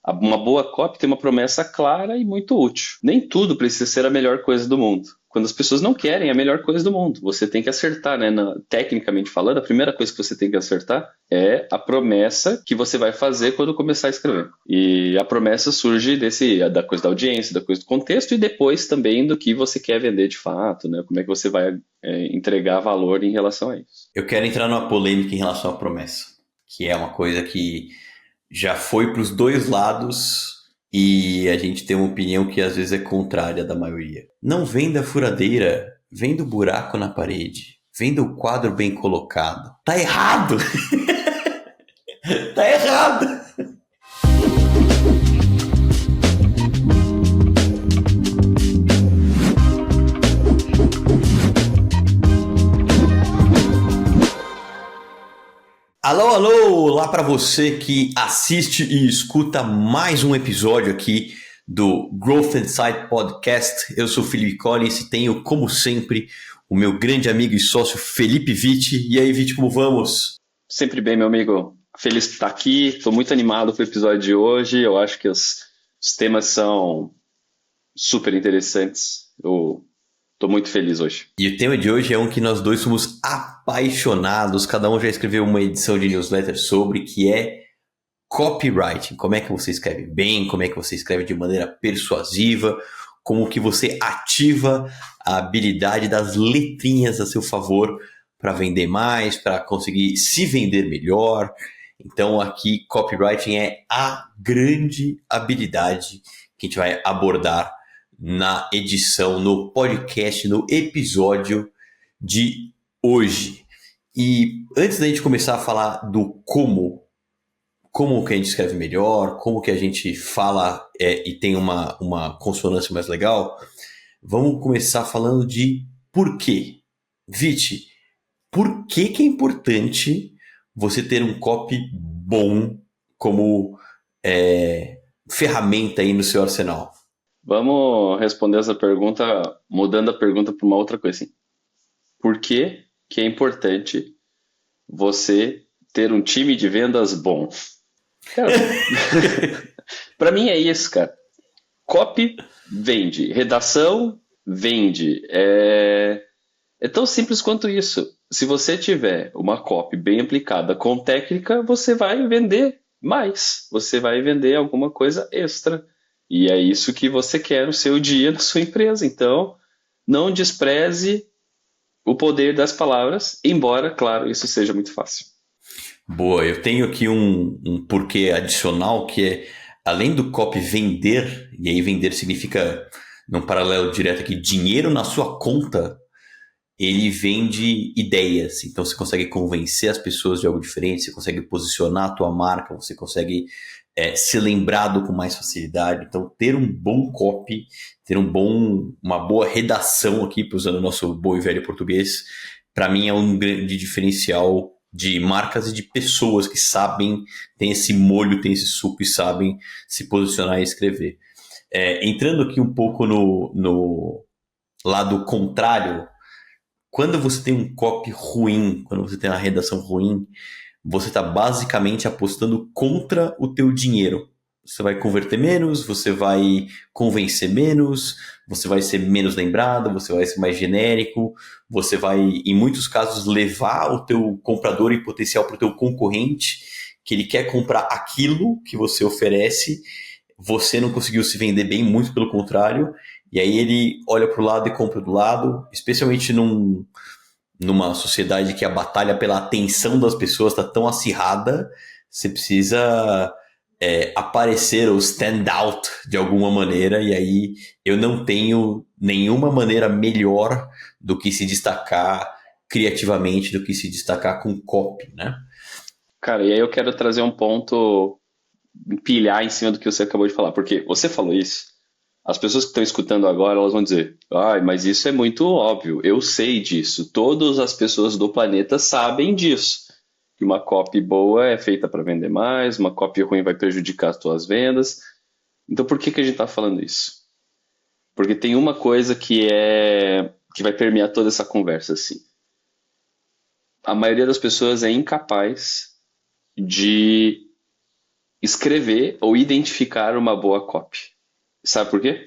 Uma boa copy tem uma promessa clara e muito útil. Nem tudo precisa ser a melhor coisa do mundo. Quando as pessoas não querem a melhor coisa do mundo, você tem que acertar, né? Tecnicamente falando, a primeira coisa que você tem que acertar é a promessa que você vai fazer quando começar a escrever. E a promessa surge da coisa da audiência, da coisa do contexto e depois também do que você quer vender de fato, né? Como é que você vai entregar valor em relação a isso. Eu quero entrar numa polêmica em relação à promessa, que é uma coisa que já foi para os dois lados e a gente tem uma opinião que às vezes é contrária da maioria. Não venda furadeira, venda o buraco na parede, venda o quadro bem colocado. Tá errado! Tá errado! Alô, alô! Lá para você que assiste e escuta mais um episódio aqui do Growth Insight Podcast. Eu sou o Felipe Collins e tenho, como sempre, o meu grande amigo e sócio Felipe Vitti. E aí, Vitti, como vamos? Sempre bem, meu amigo. Feliz de estar aqui. Estou muito animado para o episódio de hoje. Eu acho que os temas são super interessantes. Eu estou muito feliz hoje. E o tema de hoje é um que nós dois somos apaixonados. Cada um já escreveu uma edição de newsletter sobre, que é copywriting. Como é que você escreve bem, como é que você escreve de maneira persuasiva, como que você ativa a habilidade das letrinhas a seu favor para vender mais, para conseguir se vender melhor. Então aqui copywriting é a grande habilidade que a gente vai abordar na edição, no podcast, no episódio de hoje. E antes da gente começar a falar do como que a gente escreve melhor, como que a gente fala e tem uma consonância mais legal, vamos começar falando de porquê. Viti, por que é importante você ter um copy bom como ferramenta aí no seu arsenal? Vamos responder essa pergunta mudando a pergunta para uma outra coisa. Assim. Por que é importante você ter um time de vendas bom? Cara, para mim é isso, cara. Copy vende, redação vende. É tão simples quanto isso. Se você tiver uma copy bem aplicada com técnica, você vai vender mais. Você vai vender alguma coisa extra. E é isso que você quer no seu dia, na sua empresa. Então, não despreze o poder das palavras, embora, claro, isso seja muito fácil. Boa, eu tenho aqui um porquê adicional que é, além do copy vender, e aí vender significa, num paralelo direto aqui, dinheiro na sua conta, ele vende ideias. Então você consegue convencer as pessoas de algo diferente, você consegue posicionar a tua marca, você consegue ser lembrado com mais facilidade. Então ter um bom copy, ter uma boa redação aqui, usando o nosso bom e velho português, para mim é um grande diferencial de marcas e de pessoas que sabem, tem esse molho, tem esse suco e sabem se posicionar e escrever. Entrando aqui um pouco no lado contrário, quando você tem um copy ruim, quando você tem uma redação ruim, você está basicamente apostando contra o teu dinheiro. Você vai converter menos, você vai convencer menos, você vai ser menos lembrado, você vai ser mais genérico, você vai, em muitos casos, levar o teu comprador em potencial para o teu concorrente, que ele quer comprar aquilo que você oferece, você não conseguiu se vender bem, muito pelo contrário, e aí ele olha para o lado e compra do lado, especialmente numa sociedade que a batalha pela atenção das pessoas está tão acirrada, você precisa aparecer ou stand out de alguma maneira, e aí eu não tenho nenhuma maneira melhor do que se destacar criativamente, do que se destacar com copy, né? Cara, e aí eu quero trazer um ponto, empilhar em cima do que você acabou de falar, porque você falou isso. As pessoas que estão escutando agora, elas vão dizer: ai, mas isso é muito óbvio, eu sei disso. Todas as pessoas do planeta sabem disso. Que uma copy boa é feita para vender mais, uma copy ruim vai prejudicar as tuas vendas. Então por que a gente está falando isso? Porque tem uma coisa que vai permear toda essa conversa assim. A maioria das pessoas é incapaz de escrever ou identificar uma boa copy. Sabe por quê?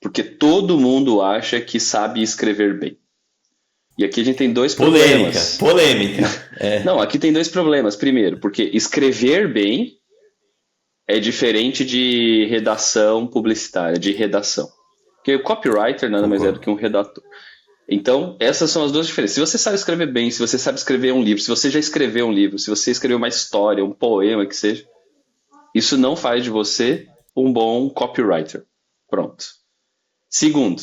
Porque todo mundo acha que sabe escrever bem. E aqui a gente tem dois problemas. Polêmica. Não, aqui tem dois problemas. Primeiro, porque escrever bem é diferente de redação publicitária, de redação. Porque o copywriter nada mais é do que um redator. Então, essas são as duas diferenças. Se você sabe escrever bem, se você sabe escrever um livro, se você já escreveu um livro, se você escreveu uma história, um poema, que seja, isso não faz de você um bom copywriter. Pronto. Segundo,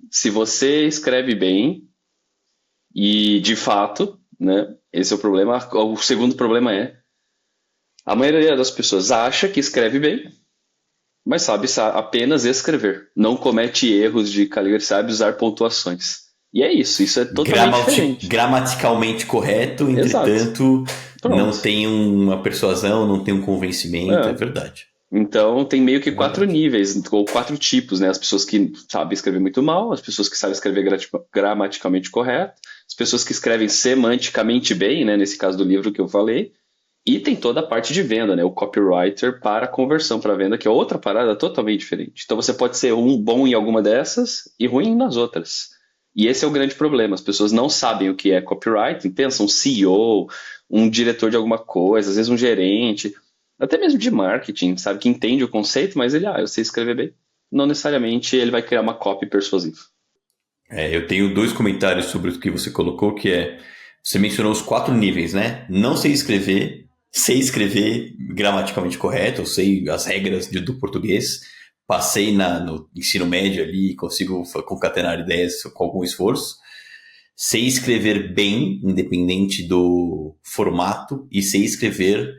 se você escreve bem, e de fato, né, esse é o problema. O segundo problema é, a maioria das pessoas acha que escreve bem, mas sabe apenas escrever. Não comete erros de caligrafia, sabe usar pontuações. E é isso é totalmente diferente. Gramaticalmente correto, entretanto, não tem uma persuasão, não tem um convencimento, é verdade. Então, tem meio que 4 níveis, ou 4 tipos, né? As pessoas que sabem escrever muito mal, as pessoas que sabem escrever gramaticalmente correto, as pessoas que escrevem semanticamente bem, né? Nesse caso do livro que eu falei, e tem toda a parte de venda, né? O copywriter para conversão para venda, que é outra parada totalmente diferente. Então, você pode ser bom em alguma dessas e ruim nas outras. E esse é o grande problema. As pessoas não sabem o que é copywriting, pensam um CEO, um diretor de alguma coisa, às vezes um gerente, até mesmo de marketing, sabe, que entende o conceito, mas ele, eu sei escrever bem. Não necessariamente ele vai criar uma copy persuasiva. Eu tenho 2 comentários sobre o que você colocou, que é, você mencionou os 4 níveis, né? Não sei escrever gramaticalmente correto, eu sei as regras do português, passei no ensino médio ali e consigo concatenar ideias com algum esforço. Sei escrever bem, independente do formato, e sei escrever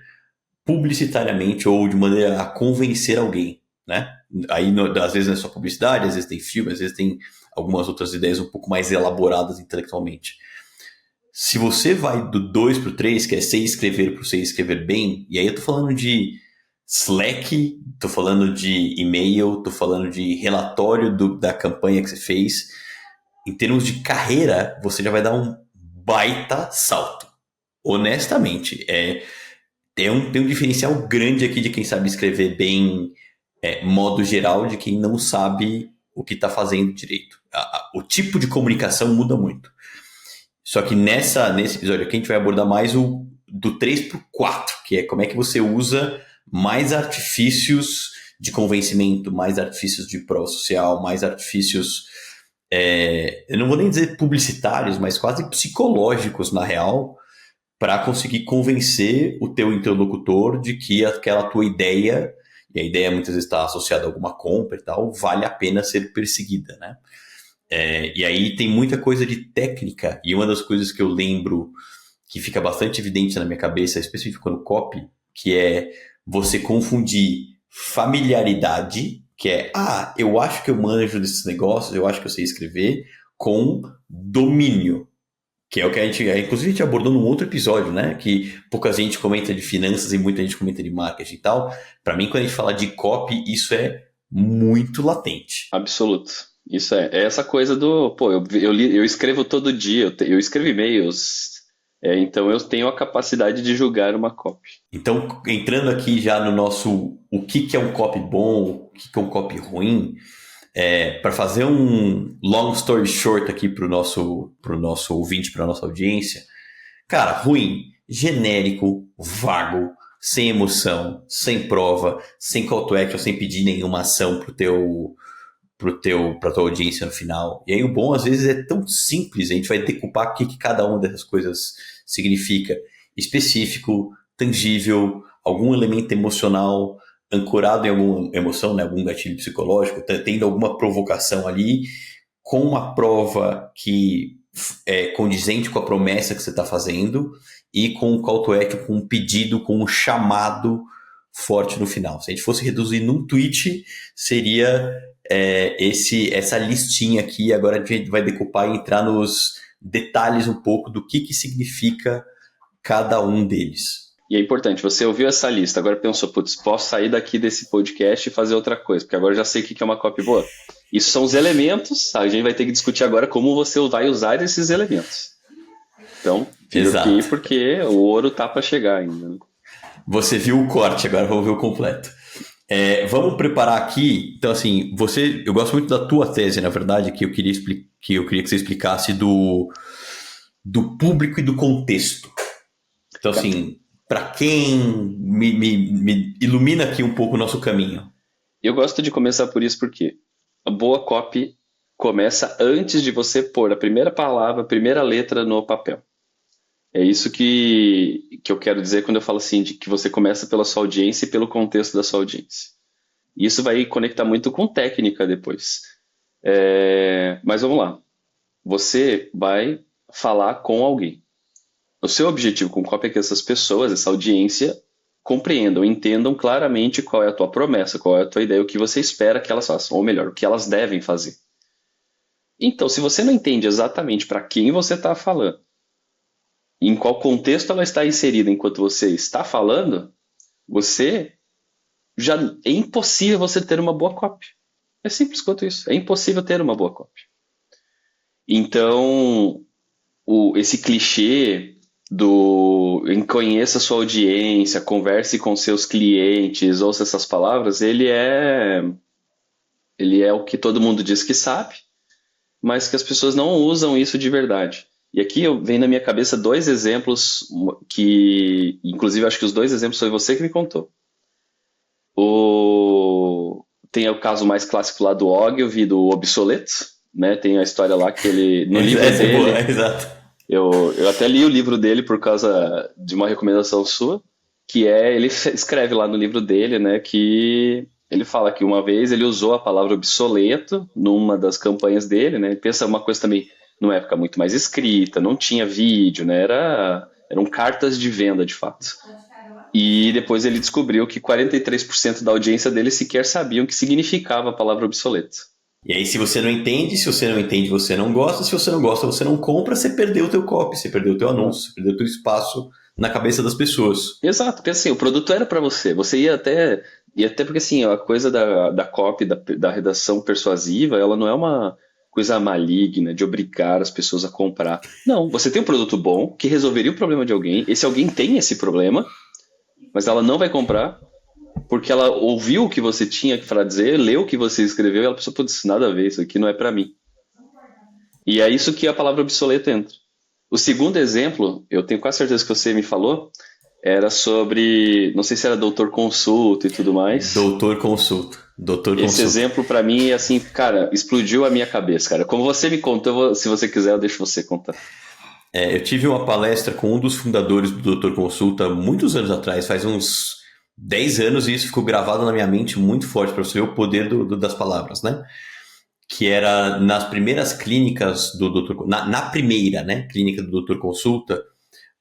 publicitariamente ou de maneira a convencer alguém, né? Aí, às vezes não é só publicidade, às vezes tem filme, às vezes tem algumas outras ideias um pouco mais elaboradas intelectualmente. Se você vai do 2 para o 3, que é sei escrever para sei escrever bem, e aí eu tô falando de Slack, tô falando de e-mail, tô falando de relatório da campanha que você fez, em termos de carreira, você já vai dar um baita salto. Honestamente, tem um diferencial grande aqui de quem sabe escrever bem, modo geral, de quem não sabe o que está fazendo direito. O tipo de comunicação muda muito. Só que nesse episódio aqui a gente vai abordar mais o do 3 para o 4, que é como é que você usa mais artifícios de convencimento, mais artifícios de prova social, mais artifícios, eu não vou nem dizer publicitários, mas quase psicológicos, na real, para conseguir convencer o teu interlocutor de que aquela tua ideia, e a ideia muitas vezes está associada a alguma compra e tal, vale a pena ser perseguida, né? E aí tem muita coisa de técnica, e uma das coisas que eu lembro que fica bastante evidente na minha cabeça, especificamente no copy, que é você confundir familiaridade, que é, eu acho que eu manjo desses negócios, eu acho que eu sei escrever, com domínio. Que é o que inclusive a gente abordou num outro episódio, né? Que pouca gente comenta de finanças e muita gente comenta de marketing e tal. Para mim, quando a gente fala de copy, isso é muito latente. Absoluto. Isso é essa coisa do, eu escrevo todo dia, eu escrevo e-mails, então eu tenho a capacidade de julgar uma copy. Então, entrando aqui já no nosso, o que é um copy bom, o que é um copy ruim, para fazer um long story short aqui pro nosso ouvinte, para nossa audiência, cara, ruim, genérico, vago, sem emoção, sem prova, sem call to action, sem pedir nenhuma ação pra tua audiência no final. E aí o bom, às vezes, é tão simples, a gente vai decupar o que cada uma dessas coisas significa. Específico, tangível, algum elemento emocional, ancorado em alguma emoção, né, algum gatilho psicológico, tendo alguma provocação ali, com uma prova que é condizente com a promessa que você está fazendo e com um call to action, com um pedido, com um chamado forte no final. Se a gente fosse reduzir num tweet, seria essa listinha aqui. Agora a gente vai decupar e entrar nos detalhes um pouco do que significa cada um deles. E é importante, você ouviu essa lista, agora pensou, posso sair daqui desse podcast e fazer outra coisa, porque agora eu já sei o que é uma copy boa. Isso são os elementos, a gente vai ter que discutir agora como você vai usar esses elementos. Então, fica aqui porque o ouro tá para chegar ainda. Né? Você viu o corte, agora vamos ver o completo. Vamos preparar aqui. Então, assim, eu gosto muito da tua tese, na verdade, que eu queria que você explicasse do público e do contexto. Então, Tá. assim, para quem me ilumina aqui um pouco o nosso caminho. Eu gosto de começar por isso porque a boa copy começa antes de você pôr a primeira palavra, a primeira letra no papel. É isso que eu quero dizer quando eu falo assim, de que você começa pela sua audiência e pelo contexto da sua audiência. E isso vai conectar muito com técnica depois. Mas vamos lá. Você vai falar com alguém. O seu objetivo com copy é que essas pessoas, essa audiência, compreendam, entendam claramente qual é a tua promessa, qual é a tua ideia, o que você espera que elas façam, ou melhor, o que elas devem fazer. Então, se você não entende exatamente para quem você está falando, em qual contexto ela está inserida enquanto você está falando, você já é impossível você ter uma boa copy. É simples quanto isso. É impossível ter uma boa copy. Então, esse clichê do conheça sua audiência, converse com seus clientes, ouça essas palavras, ele é o que todo mundo diz que sabe, mas que as pessoas não usam isso de verdade. E aqui vem na minha cabeça dois exemplos que, inclusive, acho que os dois exemplos foi você que me contou. Tem o caso mais clássico lá do Ogilvy, do obsoleto, né? Tem a história lá que ele, no livro Essa é boa, dele, exato. eu até li o livro dele por causa de uma recomendação sua, que ele escreve lá no livro dele, né, que ele fala que uma vez ele usou a palavra obsoleto numa das campanhas dele, né, pensa uma coisa também, numa época muito mais escrita, não tinha vídeo, né, eram cartas de venda de fato. E depois ele descobriu que 43% da audiência dele sequer sabiam o que significava a palavra obsoleto. E aí, se você não entende, você não gosta, se você não gosta, você não compra, você perdeu o teu copy, você perdeu o teu anúncio, você perdeu o teu espaço na cabeça das pessoas. Exato, porque assim, o produto era para você. Você ia até porque assim, a coisa da copy, da redação persuasiva, ela não é uma coisa maligna de obrigar as pessoas a comprar. Não, você tem um produto bom que resolveria o problema de alguém. Esse alguém tem esse problema, mas ela não vai comprar porque ela ouviu o que você tinha para dizer, leu o que você escreveu e ela pensou, putz, nada a ver, isso aqui não é para mim. E é isso que a palavra obsoleto entra. O segundo exemplo, eu tenho quase certeza que você me falou, era sobre, não sei se era doutor consulta e tudo mais. Doutor consulta. Doutor Esse consulta. exemplo para mim, assim, cara, explodiu a minha cabeça, cara. Como você me contou, se você quiser, eu deixo você contar. Eu tive uma palestra com um dos fundadores do Doutor Consulta muitos anos atrás, faz uns 10 anos, e isso ficou gravado na minha mente muito forte para você ver o poder das palavras, né? Que era nas primeiras clínicas do Doutor... Na primeira, né, clínica do Doutor Consulta,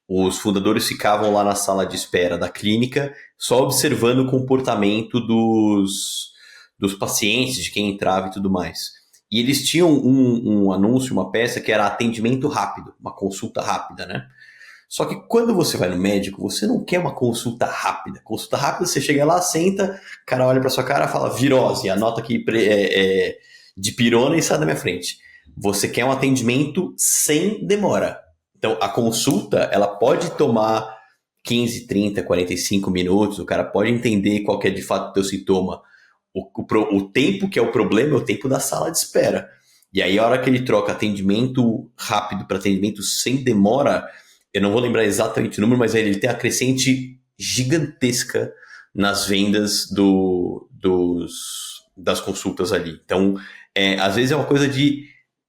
os fundadores ficavam lá na sala de espera da clínica, só observando o comportamento dos pacientes, de quem entrava e tudo mais. E eles tinham um anúncio, uma peça que era atendimento rápido, uma consulta rápida, né? Só que quando você vai no médico, você não quer uma consulta rápida. Consulta rápida, você chega lá, senta, o cara olha pra sua cara e fala virose, anota aqui de pirona e sai da minha frente. Você quer um atendimento sem demora. Então, a consulta, ela pode tomar 15, 30, 45 minutos, o cara pode entender qual que é de fato o teu sintoma. O tempo que é o problema é o tempo da sala de espera. E aí, a hora que ele troca atendimento rápido para atendimento sem demora, eu não vou lembrar exatamente o número, mas ele tem a crescente gigantesca nas vendas das consultas ali. Então, às vezes é uma coisa de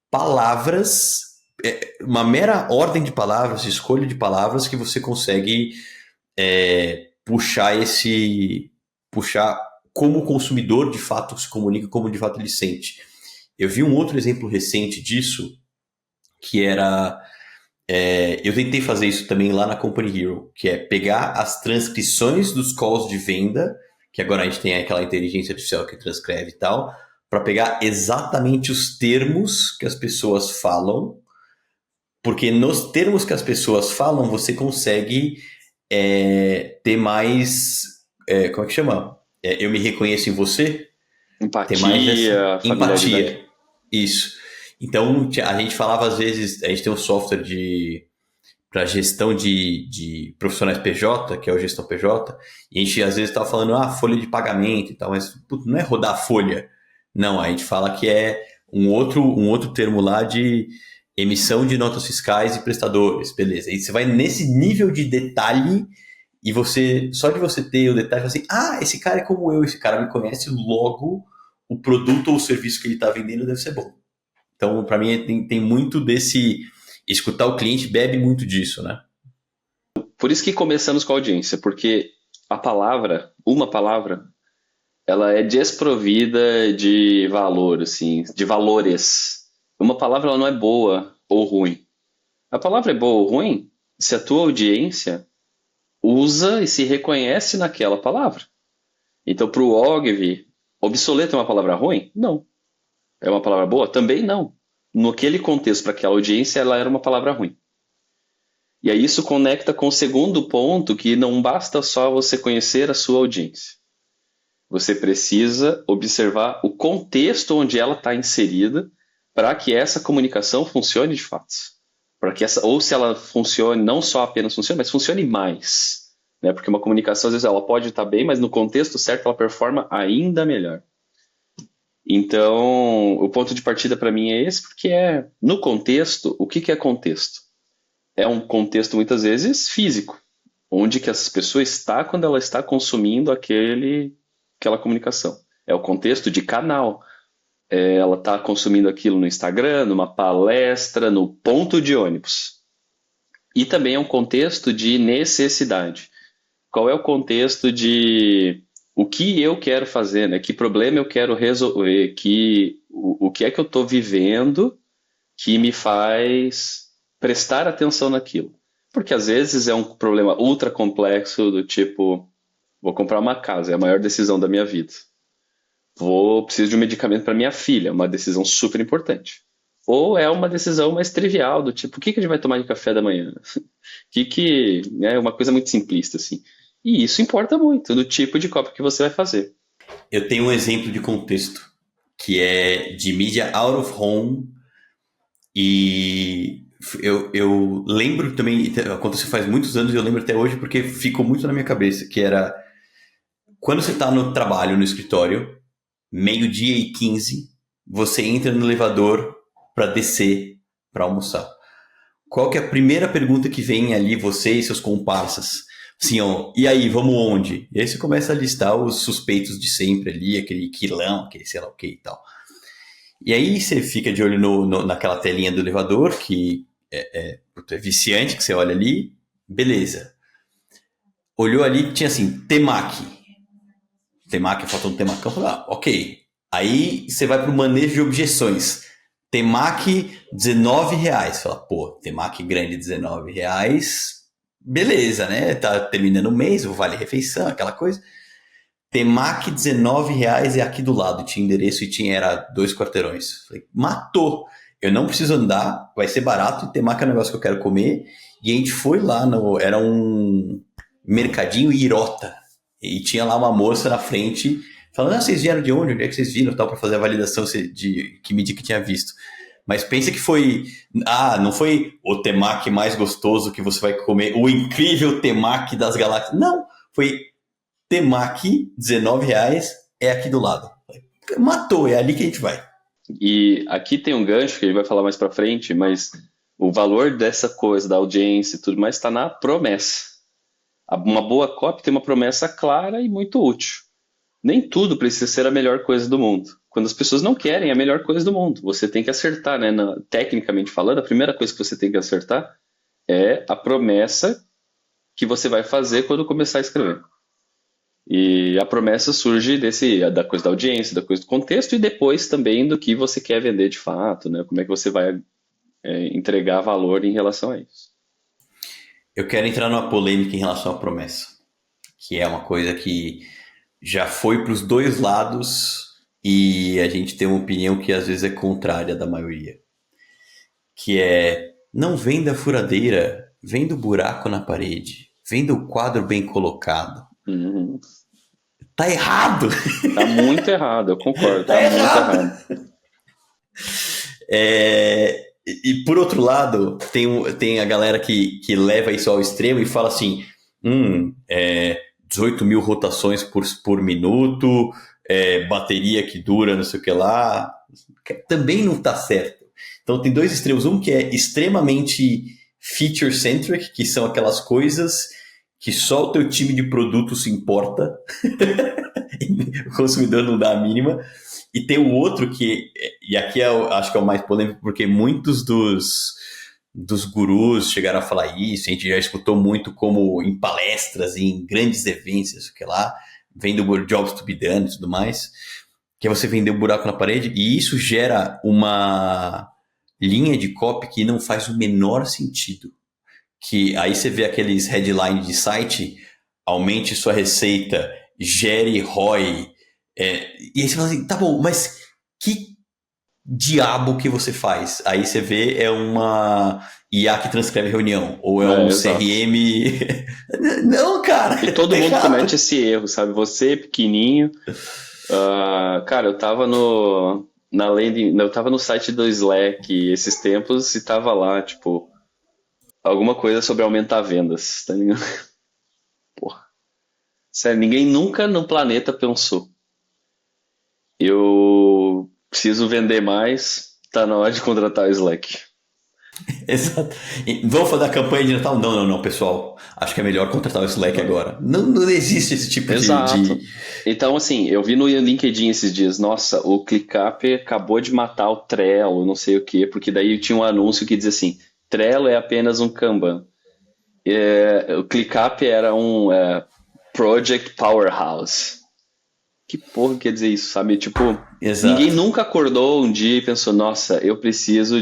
palavras, uma mera ordem de palavras, escolha de palavras que você consegue puxar como o consumidor de fato se comunica, como de fato ele sente. Eu vi um outro exemplo recente disso, que era... eu tentei fazer isso também lá na Company Hero, que é pegar as transcrições dos calls de venda, que agora a gente tem aquela inteligência artificial que transcreve e tal, para pegar exatamente os termos que as pessoas falam, porque nos termos que as pessoas falam, você consegue ter mais... como é que chama? Eu me reconheço em você? Ter mais Empatia, familiaridade. Isso. Então, a gente falava às vezes, a gente tem um software para gestão de profissionais PJ, que é o gestão PJ, e a gente às vezes estava falando, folha de pagamento e tal, mas putz, não é rodar a folha. Não, a gente fala que é um outro termo lá de emissão de notas fiscais e prestadores, beleza. Aí você vai nesse nível de detalhe e você, só de você ter o detalhe, assim, esse cara é como eu, esse cara me conhece, logo o produto ou o serviço que ele está vendendo deve ser bom. Então, para mim, tem muito desse... Escutar o cliente bebe muito disso, né? Por isso que começamos com a audiência, porque uma palavra, ela é desprovida de valor, assim, de valores. Uma palavra ela não é boa ou ruim. A palavra é boa ou ruim se a tua audiência usa e se reconhece naquela palavra. Então, para o Ogilvy, obsoleto é uma palavra ruim? Não. É uma palavra boa? Também não. Naquele contexto, para aquela audiência, ela era uma palavra ruim. E aí isso conecta com o segundo ponto, que não basta só você conhecer a sua audiência. Você precisa observar o contexto onde ela está inserida para que essa comunicação funcione de fato. Para que ou se ela funcione, não só apenas funcione, mas funcione mais. Né? Porque uma comunicação, às vezes, ela pode estar bem, mas no contexto certo ela performa ainda melhor. Então, o ponto de partida para mim é esse, porque no contexto, o que é contexto? É um contexto muitas vezes físico, onde que essa pessoa está quando ela está consumindo aquela comunicação. É o contexto de canal. Ela está consumindo aquilo no Instagram, numa palestra, no ponto de ônibus. E também é um contexto de necessidade. Qual é o contexto de o que eu quero fazer, né? Que problema eu quero resolver, o que é que eu estou vivendo que me faz prestar atenção naquilo. Porque às vezes é um problema ultra complexo do tipo, vou comprar uma casa, é a maior decisão da minha vida. Preciso de um medicamento para minha filha, uma decisão super importante. Ou é uma decisão mais trivial, do tipo, o que a gente vai tomar de café da manhã? É uma coisa muito simplista, assim. E isso importa muito, do tipo de copo que você vai fazer. Eu tenho um exemplo de contexto, que é de mídia out of home, e eu lembro também, aconteceu faz muitos anos, e eu lembro até hoje porque ficou muito na minha cabeça, que era quando você está no trabalho, no escritório, 12:15, você entra no elevador para descer, para almoçar. Qual que é a primeira pergunta que vem ali, você e seus comparsas? Assim, e aí, vamos onde? E aí você começa a listar os suspeitos de sempre ali, aquele quilão, aquele sei lá o que e tal. E aí você fica de olho naquela telinha do elevador, que é viciante, que você olha ali, beleza. Olhou ali, tinha assim, temaki, faltou um temacão, falei, ok. Aí você vai pro manejo de objeções. Temaki, R$19. Fala, temaki grande, R$19. Beleza, né? Tá terminando o mês, o vale refeição, aquela coisa. Temaki, R$19 é aqui do lado. Tinha endereço e era 2 quarteirões. Falei, matou. Eu não preciso andar, vai ser barato. E temaki é um negócio que eu quero comer. E a gente foi lá, era um mercadinho Irota. E tinha lá uma moça na frente falando, vocês vieram de onde? Onde é que vocês viram? Tal, para fazer a validação de que mídia que tinha visto. Mas pensa que foi... não foi o temaki mais gostoso que você vai comer, o incrível temaki das galáxias. Não, foi temaki, R$19, é aqui do lado. Matou, é ali que a gente vai. E aqui tem um gancho que a gente vai falar mais para frente, mas o valor dessa coisa, da audiência e tudo mais, está na promessa. Uma boa copy tem uma promessa clara e muito útil. Nem tudo precisa ser a melhor coisa do mundo. Quando as pessoas não querem a melhor coisa do mundo, você tem que acertar, né? Tecnicamente falando, a primeira coisa que você tem que acertar é a promessa que você vai fazer quando começar a escrever. E a promessa surge da coisa da audiência, da coisa do contexto e depois também do que você quer vender de fato, né? Como é que você vai entregar valor em relação a isso. Eu quero entrar numa polêmica em relação à promessa, que é uma coisa que já foi para os dois lados e a gente tem uma opinião que às vezes é contrária da maioria. Que é, não venda a furadeira, venda o buraco na parede, venda o quadro bem colocado. Uhum. Tá errado! Tá muito errado, eu concordo. Tá muito errado. E por outro lado, tem a galera que leva isso ao extremo e fala assim: 18 mil rotações por minuto, bateria que dura não sei o que lá. Também não tá certo. Então tem dois extremos. Um que é extremamente feature-centric, que são aquelas coisas que só o teu time de produto se importa. O consumidor não dá a mínima. E tem o outro que, e aqui acho que é o mais polêmico, porque muitos dos gurus chegaram a falar isso, a gente já escutou muito como em palestras, em grandes eventos, isso que lá, vendo jobs to be done e tudo mais, que é você vender um buraco na parede, e isso gera uma linha de copy que não faz o menor sentido. Que aí você vê aqueles headlines de site, aumente sua receita, gere ROI, e aí você fala assim, tá bom, mas que diabo que você faz? Aí você vê, é uma IA que transcreve reunião, ou é um Exato. CRM. Não, cara! E todo tá mundo errado. comete esse erro, sabe? Você, pequenininho. Cara, eu tava eu tava no site do Slack esses tempos e tava lá, tipo, alguma coisa sobre aumentar vendas, tá ligado? Porra. Sério, ninguém nunca no planeta pensou. Eu preciso vender mais, tá na hora de contratar o Slack. Exato. Vamos fazer a campanha de Natal? Não, pessoal. Acho que é melhor contratar o Slack agora. Não existe esse tipo Exato. Então, assim, eu vi no LinkedIn esses dias, nossa, o ClickUp acabou de matar o Trello, não sei o quê, porque daí tinha um anúncio que dizia assim, Trello é apenas um Kanban. O ClickUp era um Project Powerhouse. Que porra quer dizer isso, sabe? Tipo, ninguém Exato. nunca acordou um dia e pensou, nossa, eu preciso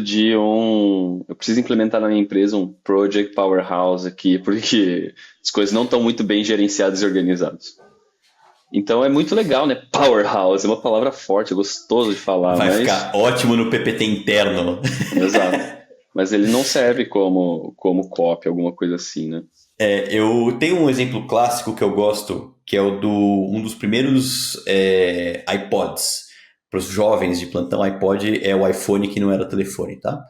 implementar na minha empresa um Project Powerhouse aqui, porque as coisas não estão muito bem gerenciadas e organizadas. Então é muito legal, né? Powerhouse é uma palavra forte, é gostoso de falar, Vai mas. ficar ótimo no PPT interno. Exato. Mas ele não serve como copy, alguma coisa assim, né? Eu tenho um exemplo clássico que eu gosto, que é o um dos primeiros iPods. Para os jovens de plantão, iPod é o iPhone que não era telefone, tá?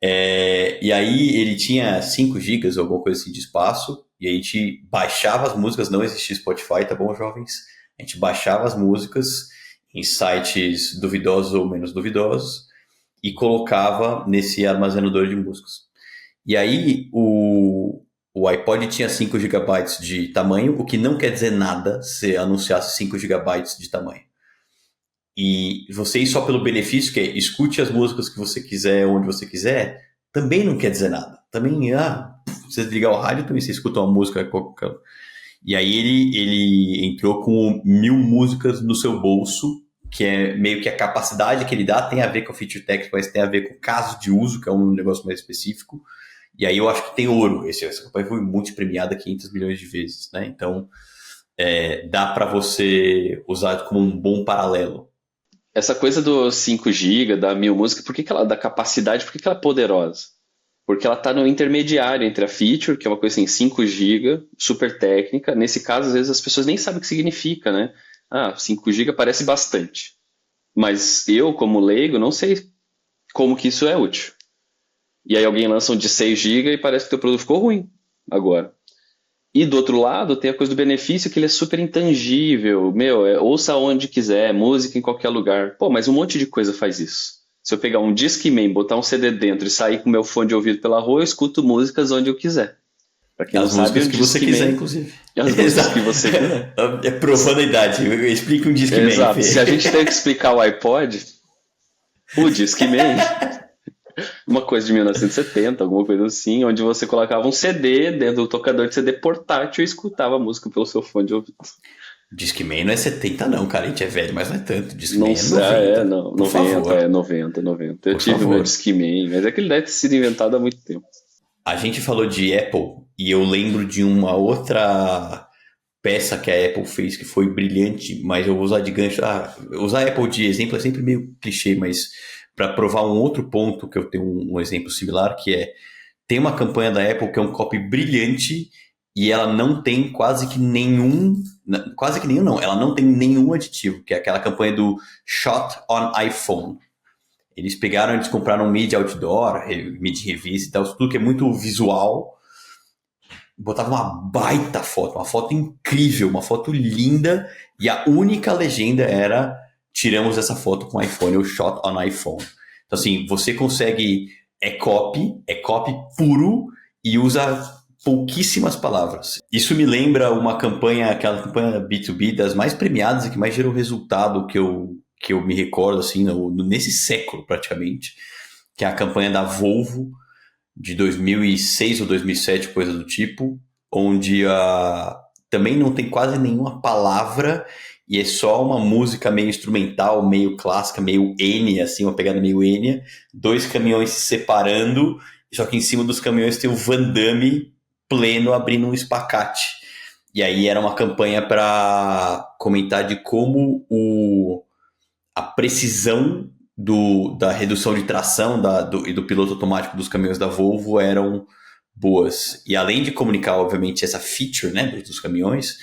E aí ele tinha 5 gigas ou alguma coisa assim de espaço, e a gente baixava as músicas, não existia Spotify, tá bom, jovens? A gente baixava as músicas em sites duvidosos ou menos duvidosos e colocava nesse armazenador de músicas. E aí o iPod tinha 5 gigabytes de tamanho, o que não quer dizer nada se anunciasse 5 gigabytes de tamanho. E você ir só pelo benefício, que é escute as músicas que você quiser, onde você quiser, também não quer dizer nada. Também, você desligar o rádio, também você escuta uma música. E aí ele entrou com 1000 músicas no seu bolso, que é meio que a capacidade que ele dá, tem a ver com o feature técnico, mas tem a ver com o caso de uso, que é um negócio mais específico. E aí eu acho que tem ouro. Essa campanha foi multipremiada 500 milhões de vezes, né? Então, dá para você usar como um bom paralelo. Essa coisa do 5 GB, da 1000 músicas, da capacidade, por que ela é poderosa? Porque ela está no intermediário entre a feature, que é uma coisa assim, 5 GB, super técnica. Nesse caso, às vezes as pessoas nem sabem o que significa, né? 5 GB parece bastante. Mas eu, como leigo, não sei como que isso é útil. E aí alguém lança um de 6 GB e parece que o teu produto ficou ruim agora. E do outro lado tem a coisa do benefício que ele é super intangível. Ouça onde quiser, música em qualquer lugar. Pô, mas um monte de coisa faz isso. Se eu pegar um Discman, botar um CD dentro e sair com meu fone de ouvido pela rua, eu escuto músicas onde eu quiser. Pra quem não As sabe, músicas um que você quiser, Discman inclusive. é as músicas que você quiser. É provando a idade. Explica um Discman, Exato. Fê. Se a gente tem que explicar o iPod, o Discman, uma coisa de 1970, alguma coisa assim, onde você colocava um CD dentro do tocador de CD portátil e escutava a música pelo seu fone de ouvido. Discman não é 70 não, cara. A gente é velho, mas não é tanto. Não Discman é sei, 90. não, Por 90, favor. 90. Eu Por tive o meu favor. Discman, mas é que ele deve ter sido inventado há muito tempo. A gente falou de Apple e eu lembro de uma outra peça que a Apple fez que foi brilhante, mas eu vou usar de gancho. Usar a Apple de exemplo é sempre meio clichê, mas para provar um outro ponto que eu tenho um exemplo similar, que tem uma campanha da Apple que é um copy brilhante e ela não tem quase que nenhum não, ela não tem nenhum aditivo, que é aquela campanha do Shot on iPhone. Eles pegaram, eles compraram mídia outdoor, mídia revista e tal, tudo que é muito visual, botava uma baita foto, uma foto incrível, uma foto linda, e a única legenda era: tiramos essa foto com iPhone, ou shot on iPhone. Então, assim, você consegue, é copy puro, e usa pouquíssimas palavras. Isso me lembra uma campanha, aquela campanha B2B das mais premiadas e que mais gerou resultado que eu me recordo, assim, nesse século, praticamente, que é a campanha da Volvo, de 2006 ou 2007, coisa do tipo, onde também não tem quase nenhuma palavra e é só uma música meio instrumental, meio clássica, meio Enya, assim, uma pegada meio Enya, dois caminhões se separando, só que em cima dos caminhões tem o Van Damme pleno abrindo um espacate. E aí era uma campanha para comentar de como a precisão da redução de tração e do piloto automático dos caminhões da Volvo eram boas. E além de comunicar, obviamente, essa feature, né, dos caminhões,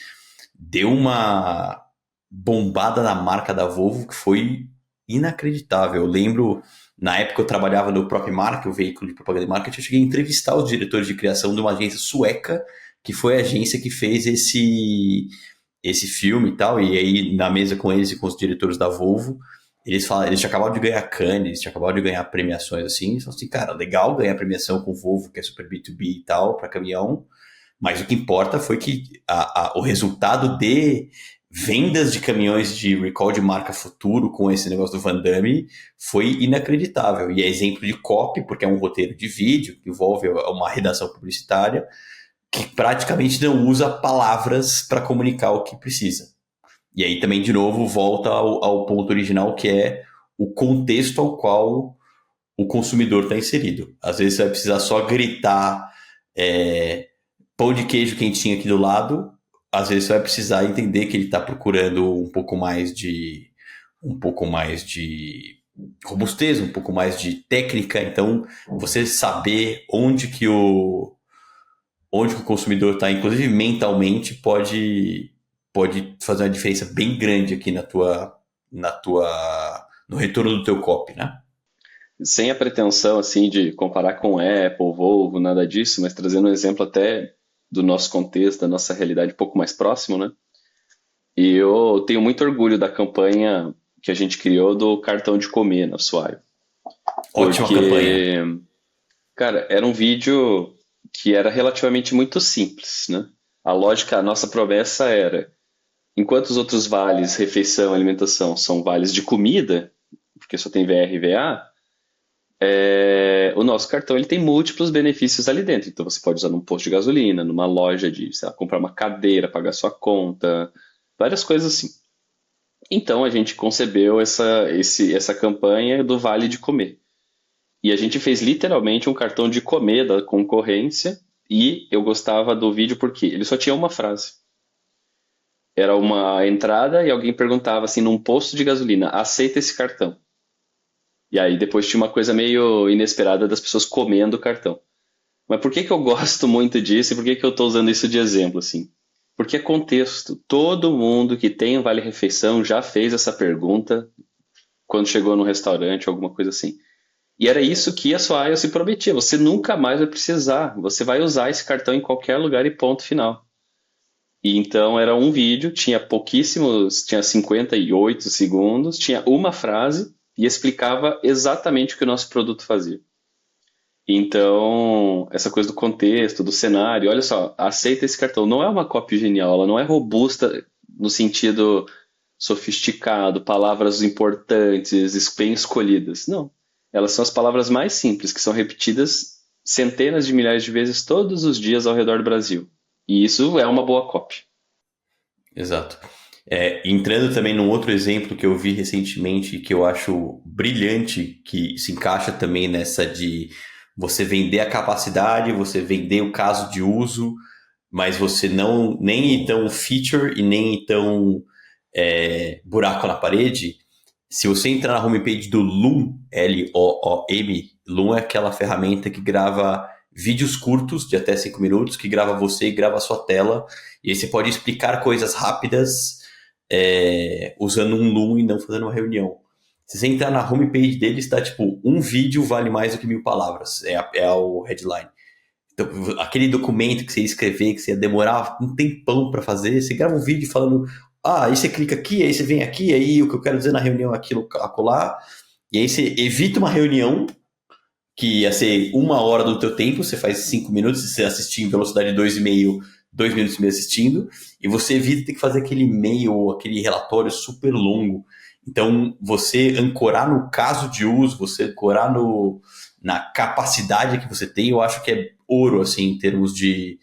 deu uma bombada na marca da Volvo que foi inacreditável. Eu lembro, na época eu trabalhava no próprio marca, o veículo de propaganda e marketing, eu cheguei a entrevistar os diretores de criação de uma agência sueca, que foi a agência que fez esse filme e tal, e aí na mesa com eles e com os diretores da Volvo, eles tinham acabado de ganhar Cannes, eles tinham acabado de ganhar premiações assim, eles falaram assim, cara, legal ganhar premiação com o Volvo, que é super B2B e tal, para caminhão, mas o que importa foi que o resultado de vendas de caminhões de recall de marca futuro com esse negócio do Van Damme foi inacreditável. E é exemplo de copy, porque é um roteiro de vídeo, que envolve uma redação publicitária, que praticamente não usa palavras para comunicar o que precisa. E aí também, de novo, volta ao ponto original, que é o contexto ao qual o consumidor está inserido. Às vezes você vai precisar só gritar pão de queijo quentinho aqui do lado, às vezes você vai precisar entender que ele está procurando um pouco mais de robustez, um pouco mais de técnica. Então, você saber onde que o consumidor está, inclusive mentalmente, pode fazer uma diferença bem grande aqui no retorno do teu copy, né? Sem a pretensão assim de comparar com Apple, Volvo, nada disso, mas trazendo um exemplo até do nosso contexto, da nossa realidade um pouco mais próximo, né? E eu tenho muito orgulho da campanha que a gente criou do cartão de comer no Assoalho. Ótima campanha. Cara, era um vídeo que era relativamente muito simples, né? A lógica, a nossa promessa era, enquanto os outros vales, refeição, alimentação, são vales de comida, porque só tem VR e VA, o nosso cartão ele tem múltiplos benefícios ali dentro. Então você pode usar num posto de gasolina, numa loja de, sei lá, comprar uma cadeira, pagar sua conta, várias coisas assim. Então a gente concebeu essa campanha do Vale de Comer. E a gente fez literalmente um cartão de comer da concorrência. E eu gostava do vídeo porque ele só tinha uma frase. Era uma entrada e alguém perguntava assim, num posto de gasolina, aceita esse cartão? E aí depois tinha uma coisa meio inesperada das pessoas comendo o cartão. Mas por que que eu gosto muito disso e por que que eu estou usando isso de exemplo, assim? Porque é contexto. Todo mundo que tem um vale-refeição já fez essa pergunta quando chegou no restaurante, alguma coisa assim. E era isso que a sua se prometia. Você nunca mais vai precisar. Você vai usar esse cartão em qualquer lugar e ponto final. E então era um vídeo, tinha pouquíssimos, tinha 58 segundos, tinha uma frase e explicava exatamente o que o nosso produto fazia. Então, essa coisa do contexto, do cenário, olha só, aceita esse cartão. Não é uma cópia genial, ela não é robusta no sentido sofisticado, palavras importantes, bem escolhidas. Não. Elas são as palavras mais simples, que são repetidas centenas de milhares de vezes todos os dias ao redor do Brasil. E isso é uma boa cópia. Exato. Entrando também num outro exemplo que eu vi recentemente, que eu acho brilhante, que se encaixa também nessa de você vender a capacidade, você vender o caso de uso, mas você não nem ir tão feature e nem ir tão buraco na parede. Se você entrar na homepage do Loom, Loom, Loom é aquela ferramenta que grava vídeos curtos de até 5 minutos, que grava você e grava a sua tela, e aí você pode explicar coisas rápidas usando um Loom e não fazendo uma reunião. Se você entrar na homepage dele, está tipo, um vídeo vale mais do que 1.000 palavras. É o headline. Então, aquele documento que você ia escrever, que você ia demorar um tempão para fazer, você grava um vídeo falando, aí você clica aqui, aí você vem aqui, aí o que eu quero dizer na reunião é aquilo, acolá, e aí você evita uma reunião que ia ser 1 hora do teu tempo, você faz 5 minutos, você assistir em velocidade 2,5, 2 minutos e meio assistindo, e você evita ter que fazer aquele e-mail, aquele relatório super longo. Então, você ancorar no caso de uso, você ancorar na capacidade que você tem, eu acho que é ouro, assim, em termos de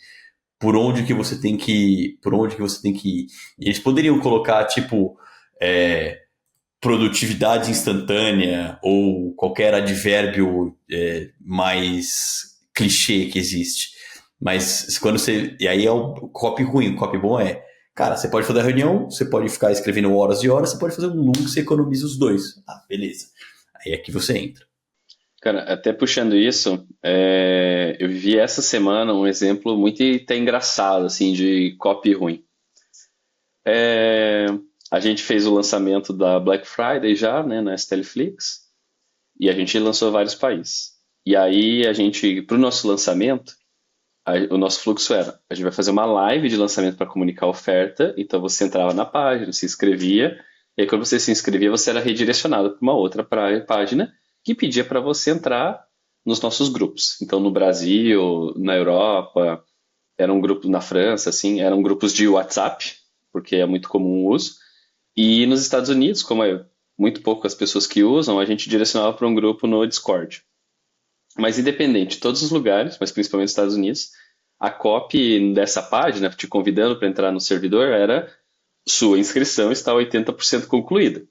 por onde que você tem que ir. E eles poderiam colocar, tipo, produtividade instantânea ou qualquer advérbio mais clichê que existe. Mas quando você... E aí é o copy ruim. O copy bom é... Cara, você pode fazer a reunião, você pode ficar escrevendo horas e horas, você pode fazer um loop, você economiza os dois. Beleza. Aí é que você entra. Cara, até puxando isso, eu vi essa semana um exemplo muito até engraçado, assim, de copy ruim. É, a gente fez o lançamento da Black Friday já, né, na Stelflix, e a gente lançou vários países. E aí a gente, para o nosso lançamento, o nosso fluxo era, a gente vai fazer uma live de lançamento para comunicar a oferta, então você entrava na página, se inscrevia, e aí quando você se inscrevia, você era redirecionado para uma outra página que pedia para você entrar nos nossos grupos. Então no Brasil, na Europa, era um grupo na França, assim, eram grupos de WhatsApp, porque é muito comum o uso, e nos Estados Unidos, como é muito pouco as pessoas que usam, a gente direcionava para um grupo no Discord. Mas independente, todos os lugares, mas principalmente nos Estados Unidos, a copy dessa página, te convidando para entrar no servidor, era sua inscrição está 80% concluída.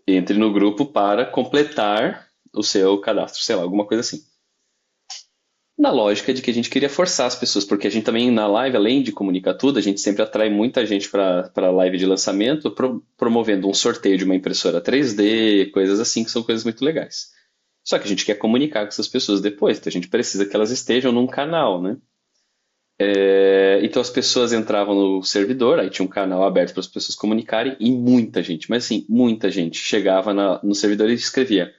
Entre no grupo para completar o seu cadastro, sei lá, alguma coisa assim. Na lógica de que a gente queria forçar as pessoas, porque a gente também na live, além de comunicar tudo, a gente sempre atrai muita gente para a live de lançamento, promovendo um sorteio de uma impressora 3D, coisas assim, que são coisas muito legais. Só que a gente quer comunicar com essas pessoas depois, então a gente precisa que elas estejam num canal, né? Então as pessoas entravam no servidor, aí tinha um canal aberto para as pessoas comunicarem, e muita gente, mas assim, muita gente chegava no servidor e escrevia: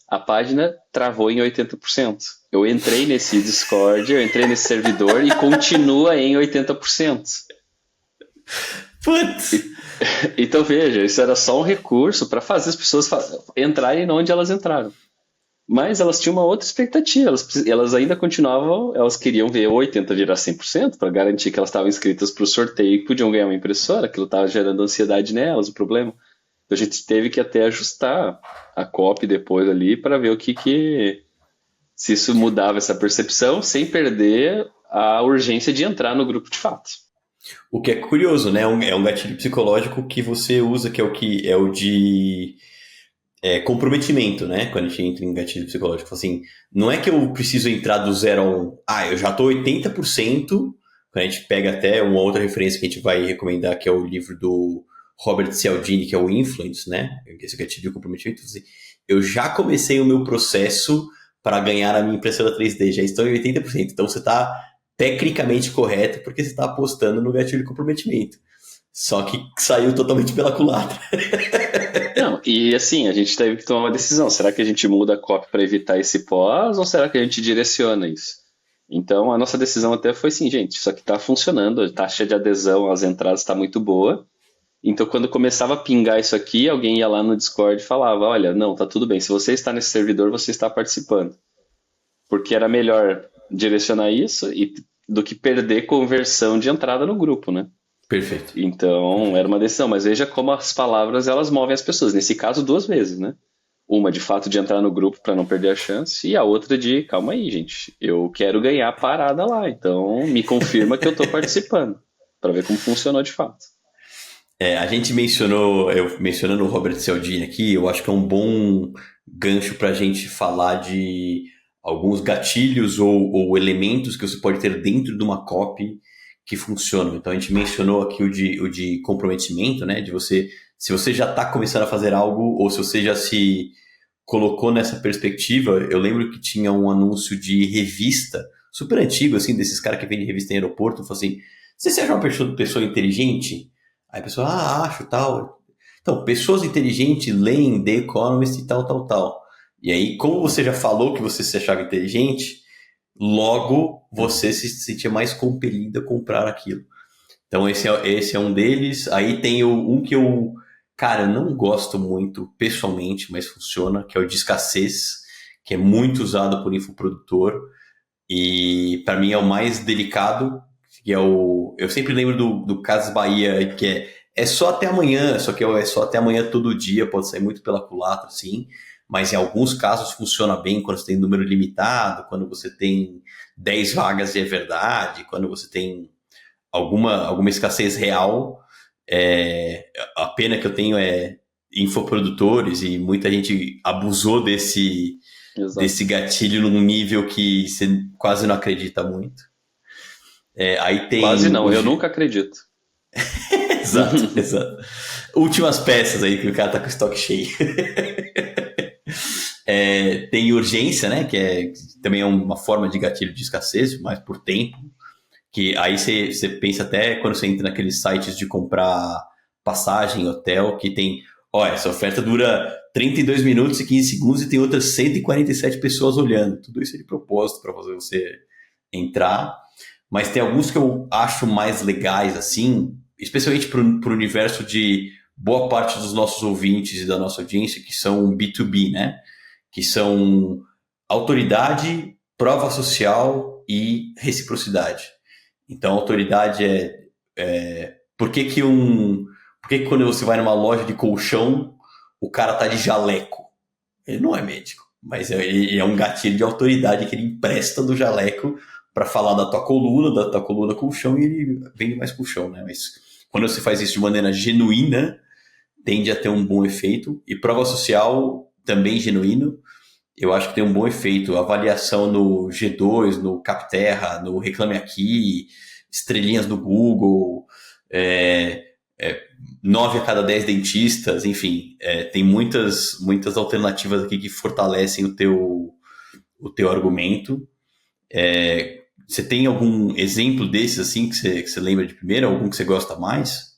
a página travou em 80%. Eu entrei nesse Discord, eu entrei nesse servidor e continua em 80%. Putz! Então veja, isso era só um recurso para fazer as pessoas entrarem onde elas entraram. Mas elas tinham uma outra expectativa, elas ainda continuavam, elas queriam ver 80 virar 100% para garantir que elas estavam inscritas para o sorteio e podiam ganhar uma impressora, aquilo estava gerando ansiedade nelas, o problema. Então a gente teve que até ajustar a copy depois ali para ver se isso mudava essa percepção sem perder a urgência de entrar no grupo de fato. O que é curioso, né? É um gatilho psicológico que você usa, que é o de comprometimento, né? Quando a gente entra em gatilho psicológico. Assim, não é que eu preciso entrar do 0 a 1. Eu já tô 80%. Quando a gente pega até uma outra referência que a gente vai recomendar, que é o livro do Robert Cialdini, que é o Influence, né? Esse gatilho de comprometimento. Assim, eu já comecei o meu processo para ganhar a minha impressora 3D, já estou em 80%. Então você está tecnicamente correto porque você está apostando no gatilho de comprometimento. Só que saiu totalmente pela culatra. Não, e assim, a gente teve que tomar uma decisão. Será que a gente muda a copy para evitar esse pós ou será que a gente direciona isso? Então, a nossa decisão até foi assim, gente, isso aqui está funcionando, a taxa de adesão às entradas está muito boa. Então, quando começava a pingar isso aqui, alguém ia lá no Discord e falava, olha, não, tá tudo bem, se você está nesse servidor, você está participando. Porque era melhor direcionar isso do que perder conversão de entrada no grupo, né? Perfeito. Então, era uma decisão, mas veja como as palavras elas movem as pessoas. Nesse caso, 2 vezes, né? Uma de fato de entrar no grupo para não perder a chance, e a outra de, calma aí, gente, eu quero ganhar a parada lá, então me confirma que eu estou participando, para ver como funcionou de fato. A gente eu mencionando o Robert Cialdini aqui, eu acho que é um bom gancho para a gente falar de alguns gatilhos ou elementos que você pode ter dentro de uma copy que funcionam. Então a gente mencionou aqui o de comprometimento, né? De você, se você já está começando a fazer algo ou se você já se colocou nessa perspectiva, eu lembro que tinha um anúncio de revista, super antigo, assim, desses caras que vendem revista em aeroporto, falou assim, você se acha uma pessoa inteligente? Aí a pessoa, acho, tal. Então, pessoas inteligentes leem The Economist e tal, tal, tal. E aí, como você já falou que você se achava inteligente, logo você se sentia mais compelido a comprar aquilo. Então, esse é um deles. Aí tem um que eu, cara, não gosto muito pessoalmente, mas funciona, que é o de escassez, que é muito usado por infoprodutor. E para mim é o mais delicado, que é o. Eu sempre lembro do Casas Bahia, que é só até amanhã, só que é só até amanhã todo dia, pode sair muito pela culatra, sim. Mas em alguns casos funciona bem quando você tem número limitado, quando você tem 10 vagas e é verdade, quando você tem alguma escassez real. A pena que eu tenho é infoprodutores e muita gente abusou desse Exato. gatilho num nível que você quase não acredita muito. Aí Quase tem não, eu nunca acredito. Exato, exato. Últimas peças aí que o cara tá com o estoque cheio. Tem urgência, né? Que também é uma forma de gatilho de escassez, mas por tempo. Que aí você pensa até quando você entra naqueles sites de comprar passagem, hotel, que tem. Ó, essa oferta dura 32 minutos e 15 segundos e tem outras 147 pessoas olhando. Tudo isso é de propósito para fazer você entrar. Mas tem alguns que eu acho mais legais, assim, especialmente para o universo de boa parte dos nossos ouvintes e da nossa audiência, que são B2B, né? Que são autoridade, prova social e reciprocidade. Então, autoridade por que quando você vai numa loja de colchão, o cara tá de jaleco? Ele não é médico, mas ele é um gatilho de autoridade que ele empresta do jaleco para falar da tua coluna colchão, e ele vende mais colchão, né? Mas quando você faz isso de maneira genuína, tende a ter um bom efeito. E prova social, também genuíno, eu acho que tem um bom efeito. Avaliação no G2, no Capterra, no Reclame Aqui, estrelinhas no Google, é, 9 a cada 10 dentistas, enfim, tem muitas alternativas aqui que fortalecem o teu argumento. Você tem algum exemplo desses assim que você lembra de primeira, algum que você gosta mais?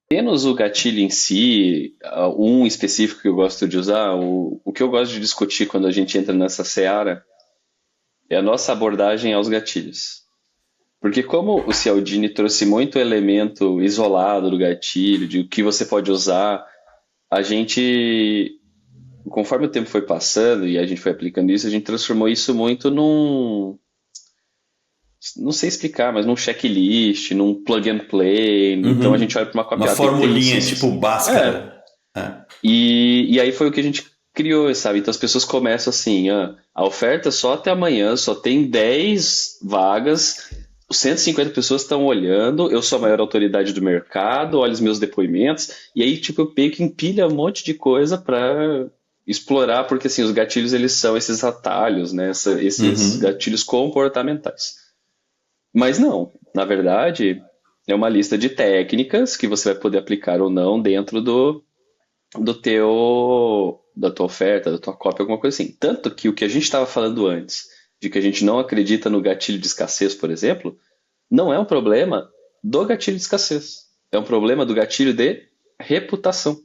Menos o gatilho em si, um específico que eu gosto de usar, o que eu gosto de discutir quando a gente entra nessa seara é a nossa abordagem aos gatilhos. Porque como o Cialdini trouxe muito elemento isolado do gatilho, de o que você pode usar, a gente, conforme o tempo foi passando e a gente foi aplicando isso, a gente transformou isso muito num, não sei explicar, mas num checklist, num plug and play. Então a gente Uhum. olha para uma Uma cópia, tem que ter isso, formulinha isso, tipo isso. É, Bhaskara. É. e aí foi o que a gente criou, sabe? Então as pessoas começam assim, a oferta é só até amanhã, só tem 10 vagas, 150 pessoas estão olhando, eu sou a maior autoridade do mercado, olha os meus depoimentos, e aí tipo eu meio que empilha um monte de coisa para explorar, porque assim, os gatilhos eles são esses atalhos, né? Esses Uhum. gatilhos comportamentais. Mas não, na verdade, é uma lista de técnicas que você vai poder aplicar ou não dentro da tua oferta, da tua cópia, alguma coisa assim. Tanto que o que a gente estava falando antes, de que a gente não acredita no gatilho de escassez, por exemplo, não é um problema do gatilho de escassez. É um problema do gatilho de reputação.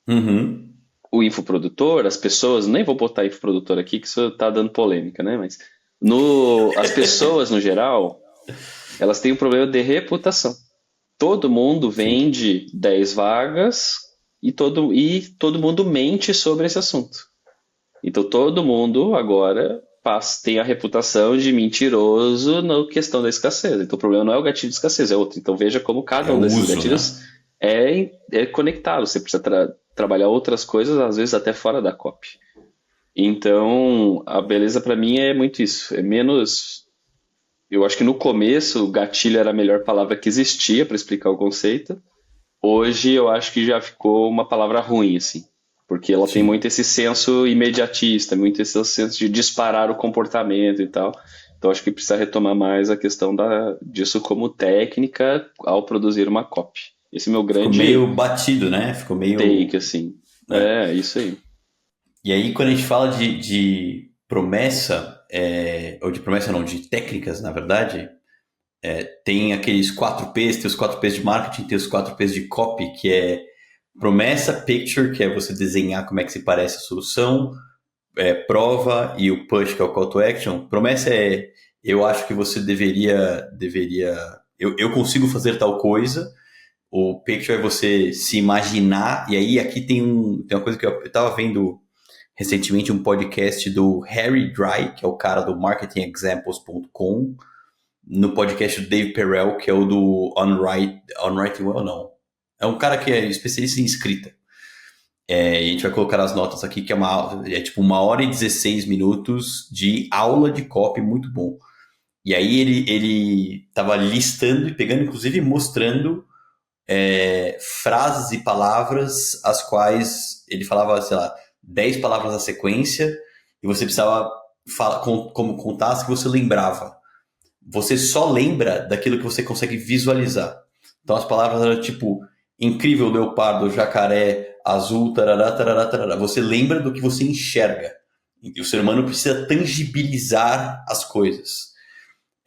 Uhum. O infoprodutor, as pessoas, nem vou botar infoprodutor aqui, que isso está dando polêmica, né? Mas as pessoas, no geral, elas têm um problema de reputação. Todo mundo Sim. vende 10 vagas e todo mundo mente sobre esse assunto. Então todo mundo agora tem a reputação de mentiroso na questão da escassez. Então o problema não é o gatilho de escassez, é outro. Então veja como É cada o um desses uso, né? gatilhos é conectado. Você precisa trabalhar outras coisas, às vezes até fora da copy. Então a beleza para mim é muito isso. É menos. Eu acho que no começo o gatilho era a melhor palavra que existia para explicar o conceito. Hoje eu acho que já ficou uma palavra ruim, assim, porque ela tem Sim. muito esse senso imediatista, muito esse senso de disparar o comportamento e tal. Então acho que precisa retomar mais a questão disso como técnica ao produzir uma copy. Esse é o meu Ficou grande meio batido, né? Ficou take, meio. assim. Né? É, isso aí. E aí, quando a gente fala de promessa, ou de promessa não, de técnicas, na verdade, tem aqueles 4 P's, tem os 4 P's de marketing, tem os 4 P's de copy, que é promessa, picture, que é você desenhar como é que se parece a solução, prova e o push, que é o call to action. Promessa é, eu acho que você deveria, eu consigo fazer tal coisa. O picture é você se imaginar, e aí aqui tem uma coisa que eu estava vendo recentemente, um podcast do Harry Dry, que é o cara do marketingexamples.com, no podcast do Dave Perel, que é o do On Writing Well, não. É um cara que é especialista em escrita. E a gente vai colocar as notas aqui, que é tipo 1 hora e 16 minutos de aula de copy, muito bom. E aí ele tava listando e pegando, inclusive mostrando frases e palavras as quais ele falava, sei lá, 10 palavras na sequência e você precisava como contar as que você lembrava. Você só lembra daquilo que você consegue visualizar. Então as palavras eram tipo incrível, leopardo, jacaré, azul, tarará, tarará, tarará. Você lembra do que você enxerga. E o ser humano precisa tangibilizar as coisas.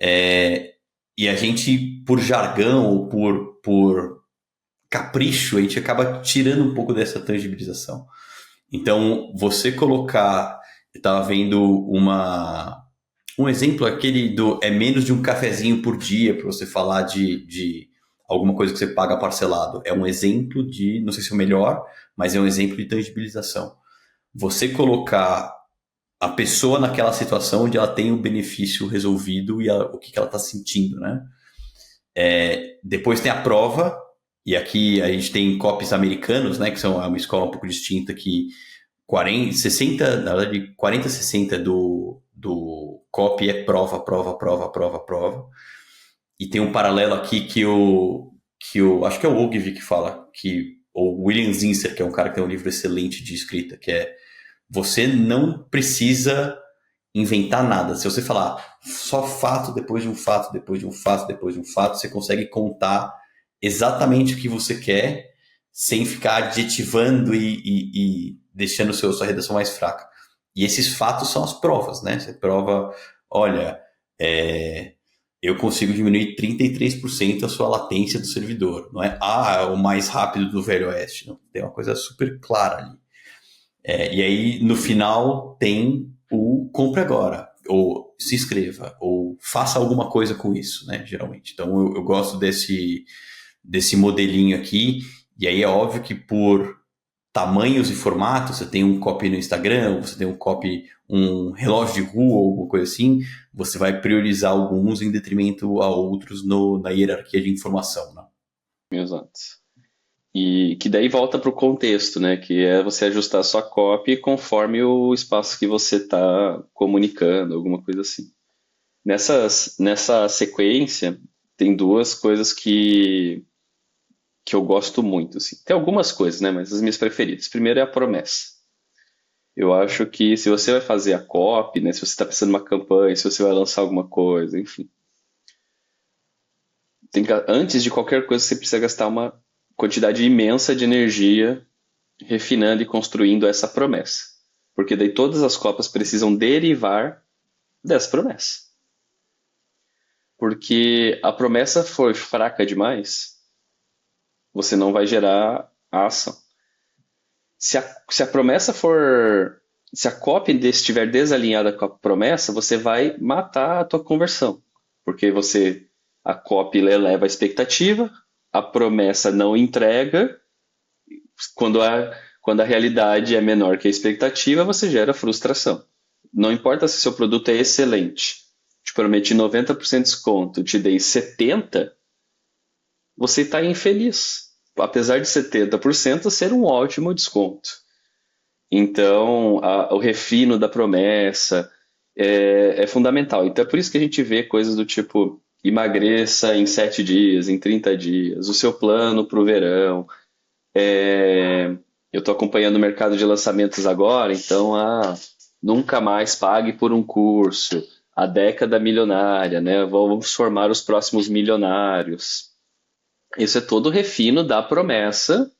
E a gente, por jargão ou por capricho, a gente acaba tirando um pouco dessa tangibilização. Então, você colocar... Eu estava vendo um exemplo, aquele do menos de um cafezinho por dia, para você falar de alguma coisa que você paga parcelado. É um exemplo de, não sei se é o melhor, mas é um exemplo de tangibilização. Você colocar a pessoa naquela situação onde ela tem o benefício resolvido e o que ela está sentindo, né? Depois tem a prova, e aqui a gente tem copies americanos, né, que são uma escola um pouco distinta, que 40, 60 do copy é prova, prova, prova, prova, prova. E tem um paralelo aqui que acho que é o Ogilvy que fala, ou William Zinsser, que é um cara que tem um livro excelente de escrita, que é: você não precisa inventar nada. Se você falar só fato depois de um fato, depois de um fato, depois de um fato, você consegue contar exatamente o que você quer sem ficar adjetivando e deixando sua redação mais fraca. E esses fatos são as provas, né? Você prova, olha, eu consigo diminuir 33% a sua latência do servidor. Não é o mais rápido do Velho Oeste. Não. Tem uma coisa super clara ali. E aí, no final, tem o compre agora, ou se inscreva, ou faça alguma coisa com isso, né? Geralmente. Então, eu gosto desse modelinho aqui. E aí é óbvio que por tamanhos e formatos, você tem um copy no Instagram, você tem um copy, um relógio de rua ou alguma coisa assim, você vai priorizar alguns em detrimento a outros na hierarquia de informação, né? Exato. E que daí volta para o contexto, né? Que é você ajustar a sua copy conforme o espaço que você está comunicando, alguma coisa assim. Nessa sequência, tem duas coisas que eu gosto muito, assim. Tem algumas coisas, né? Mas as minhas preferidas. Primeiro é a promessa. Eu acho que se você vai fazer a copy, né? Se você está pensando numa campanha, se você vai lançar alguma coisa, enfim. Antes de qualquer coisa, você precisa gastar uma quantidade imensa de energia refinando e construindo essa promessa. Porque daí todas as copies precisam derivar dessa promessa. Porque a promessa for fraca demais, você não vai gerar a ação. Se a promessa for... Se a copy estiver desalinhada com a promessa, você vai matar a tua conversão. Porque a copy eleva a expectativa, a promessa não entrega. Quando a realidade é menor que a expectativa, você gera frustração. Não importa se seu produto é excelente. Te prometi 90% de desconto, te dei 70%, você está infeliz. Apesar de 70% ser um ótimo desconto. Então, o refino da promessa é fundamental. Então, é por isso que a gente vê coisas do tipo: emagreça em 7 dias, em 30 dias, o seu plano para o verão. Eu estou acompanhando o mercado de lançamentos agora, então, nunca mais pague por um curso, a década milionária, né? Vamos formar os próximos milionários. Isso é todo o refino da promessa,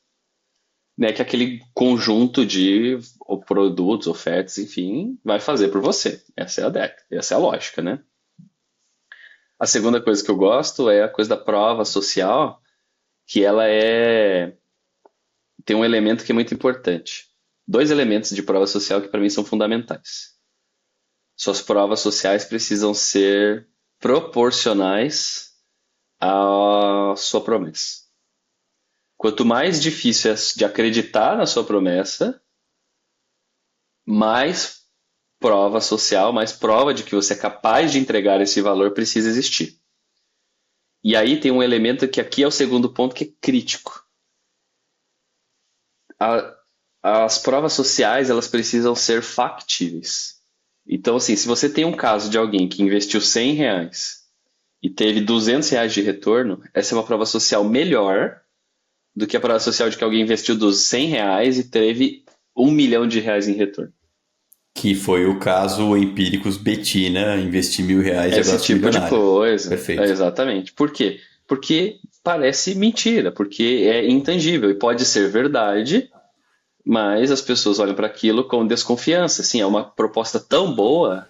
né, que aquele conjunto de produtos, ofertas, enfim, vai fazer por você. Essa é a década, essa é a lógica, né? A segunda coisa que eu gosto é a coisa da prova social, que ela é tem um elemento que é muito importante. Dois elementos de prova social que para mim são fundamentais. Suas provas sociais precisam ser proporcionais à sua promessa. Quanto mais difícil é de acreditar na sua promessa, mais prova social, mais prova de que você é capaz de entregar esse valor precisa existir. E aí tem um elemento que aqui é o segundo ponto que é crítico. As provas sociais, elas precisam ser factíveis. Então, assim, se você tem um caso de alguém que investiu R$ 100 e teve R$ 200 de retorno, essa é uma prova social melhor do que a prova social de que alguém investiu dos R$ 100 e teve R$ 1 milhão em retorno. Que foi o caso Empíricos Betina, investir R$ 1.000 e Esse agora sou tipo de milionário. coisa. Perfeito. Exatamente. Por quê? Porque parece mentira, porque é intangível e pode ser verdade, mas as pessoas olham para aquilo com desconfiança. Assim, é uma proposta tão boa,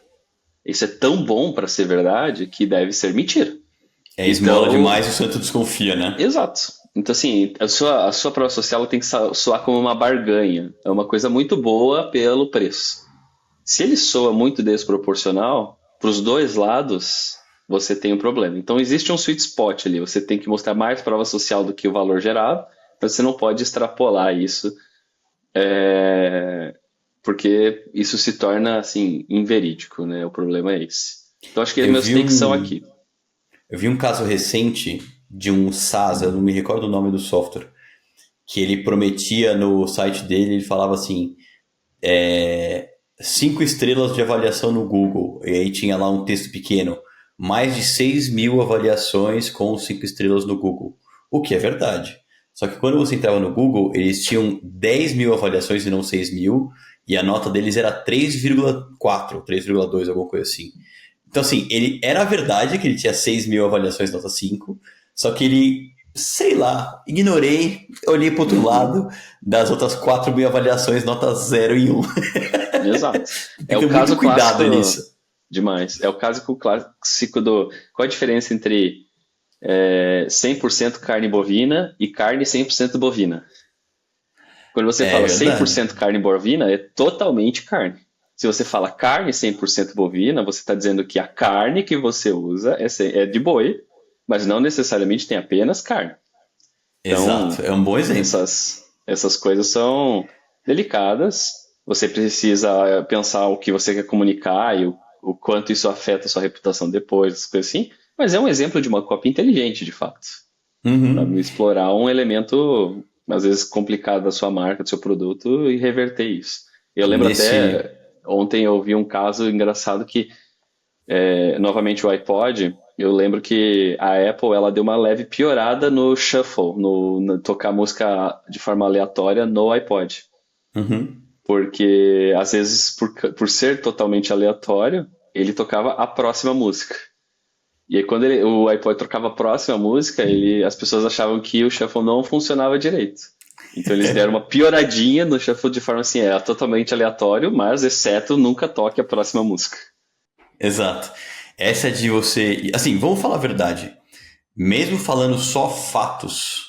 isso é tão bom para ser verdade, que deve ser mentira. É esmola Então, demais e o santo desconfia, né? exato. Então, assim, a sua prova social tem que soar como uma barganha. É uma coisa muito boa pelo preço. Se ele soa muito desproporcional, para os dois lados, você tem um problema. Então, existe um sweet spot ali. Você tem que mostrar mais prova social do que o valor gerado, mas você não pode extrapolar isso, porque isso se torna, assim, inverídico, né? O problema é esse. Então, acho que Eu meus vi takes são um, aqui. eu vi um caso recente de um SaaS, eu não me recordo o nome do software, que ele prometia no site dele, ele falava assim, 5 estrelas de avaliação no Google, e aí tinha lá um texto pequeno, mais de 6.000 avaliações com 5 estrelas no Google, o que é verdade. Só que quando você entrava no Google, eles tinham 10.000 avaliações e não 6.000, e a nota deles era 3,4, 3,2, alguma coisa assim. Então, assim, ele era verdade que ele tinha 6.000 avaliações nota 5, só que ele, sei lá, ignorei, olhei para outro Uhum. lado das outras 4.000 avaliações nota 0 e 1. Exato. É o Fica muito caso cuidado clássico nisso. demais. É o caso clássico do. Qual a diferença entre 100% carne bovina e carne 100% bovina? Quando você É fala cem por verdade. cento carne bovina, é totalmente carne. Se você fala carne 100% bovina, você está dizendo que a carne que você usa é de boi, mas não necessariamente tem apenas carne. Exato, Então, é um bom exemplo. essas coisas são delicadas. Você precisa pensar o que você quer comunicar e o quanto isso afeta a sua reputação depois, essas coisas assim. Mas é um exemplo de uma cópia inteligente, de fato. Uhum. Sabe? Explorar um elemento, às vezes, complicado da sua marca, do seu produto e reverter isso. Eu lembro Nesse. até, ontem eu vi um caso engraçado que novamente o iPod, eu lembro que a Apple ela deu uma leve piorada no shuffle, no tocar música de forma aleatória no iPod. Uhum. Porque às vezes, por ser totalmente aleatório, ele tocava a próxima música. E aí quando o iPod tocava a próxima música, as pessoas achavam que o shuffle não funcionava direito. Então eles deram uma pioradinha no shuffle de forma assim, é totalmente aleatório, mas exceto nunca toque a próxima música. Exato. Essa de você. Assim, vamos falar a verdade. Mesmo falando só fatos,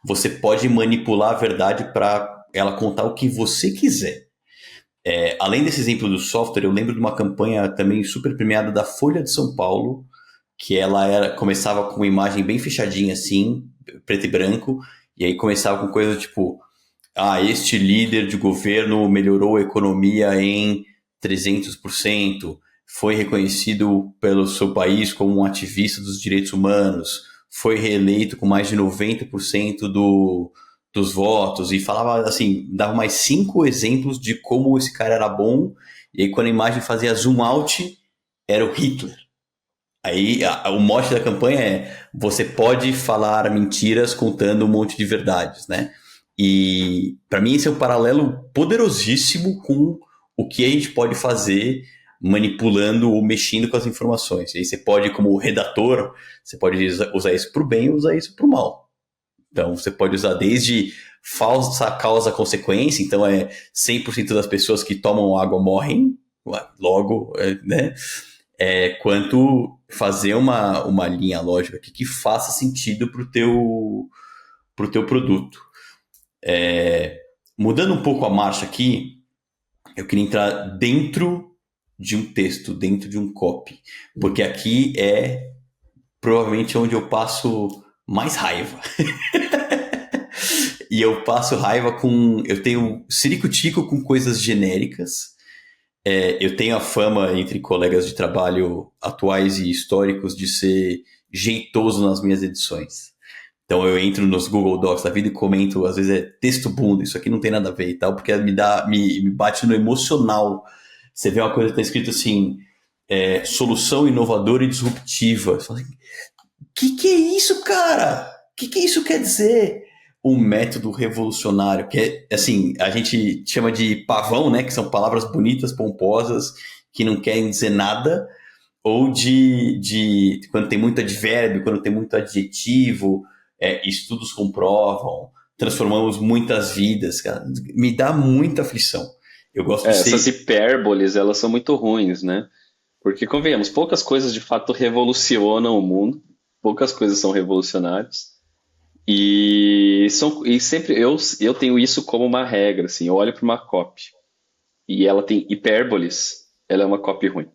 você pode manipular a verdade para ela contar o que você quiser. Além desse exemplo do software, eu lembro de uma campanha também super premiada da Folha de São Paulo, que começava com uma imagem bem fechadinha assim, preto e branco, e aí começava com coisa tipo, este líder de governo melhorou a economia em 300%, foi reconhecido pelo seu país como um ativista dos direitos humanos, foi reeleito com mais de 90% dos votos, e falava assim, dava mais 5 exemplos de como esse cara era bom, e aí quando a imagem fazia zoom out, era o Hitler. Aí o mote da campanha é: você pode falar mentiras contando um monte de verdades, né? E para mim esse é um paralelo poderosíssimo com o que a gente pode fazer manipulando ou mexendo com as informações. E aí você pode, como redator, você pode usar isso para o bem ou usar isso para o mal. Então você pode usar desde falsa causa-consequência, então 100% das pessoas que tomam água morrem, logo, né? Quanto fazer uma linha lógica aqui que faça sentido pro teu produto. Mudando um pouco a marcha aqui, eu queria entrar dentro de um texto, dentro de um copy, porque aqui é provavelmente onde eu passo mais raiva. E eu passo raiva com... Eu tenho ciricutico com coisas genéricas. Eu tenho a fama entre colegas de trabalho atuais e históricos de ser jeitoso nas minhas edições. Então eu entro nos Google Docs da vida e comento, às vezes é texto bunda, isso aqui não tem nada a ver e tal, porque me bate no emocional. Você vê uma coisa que está escrito assim, solução inovadora e disruptiva. Você fala assim, que é isso, cara? Que isso quer dizer? Um método revolucionário, que é, assim, a gente chama de pavão, né? Que são palavras bonitas, pomposas, que não querem dizer nada, ou de quando tem muito advérbio, quando tem muito adjetivo, estudos comprovam, transformamos muitas vidas, cara. Me dá muita aflição. Eu gosto de Essas ser... hipérboles, elas são muito ruins, né? Porque, convenhamos, poucas coisas de fato revolucionam o mundo, poucas coisas são revolucionárias. E sempre eu tenho isso como uma regra, assim, eu olho para uma copy e ela tem hipérboles, ela é uma copy ruim.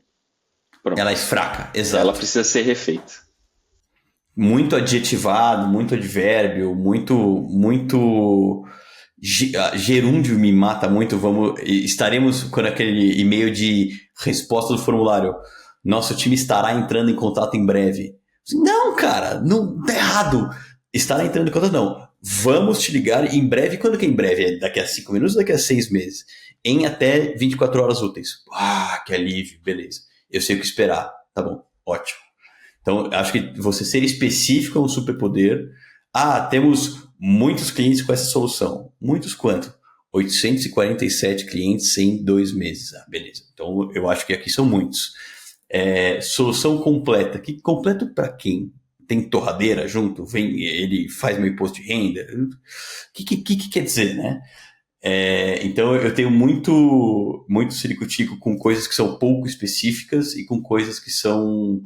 Ela é Pronto. fraca, Ela exato. precisa ser refeita. Muito adjetivado, muito advérbio, muito gerúndio me mata muito. Estaremos com aquele e-mail de resposta do formulário. Nosso time estará entrando em contato em breve. Não, cara, não tá errado. Estará entrando em contato, não. Vamos te ligar em breve. Quando que é em breve? É daqui a 5 minutos ou daqui a 6 meses? Em até 24 horas úteis. Ah, que alívio, beleza. Eu sei o que esperar. Tá bom, ótimo. Então, acho que você ser específico é um superpoder. Ah, temos muitos clientes com essa solução. Muitos quanto? 847 clientes em 2 meses. Ah, beleza. Então, eu acho que aqui são muitos. Solução completa. Que completo para quem? Tem torradeira junto? Ele faz meu imposto de renda? O que quer dizer, né? Então, eu tenho muito ciricutico com coisas que são pouco específicas e com coisas que são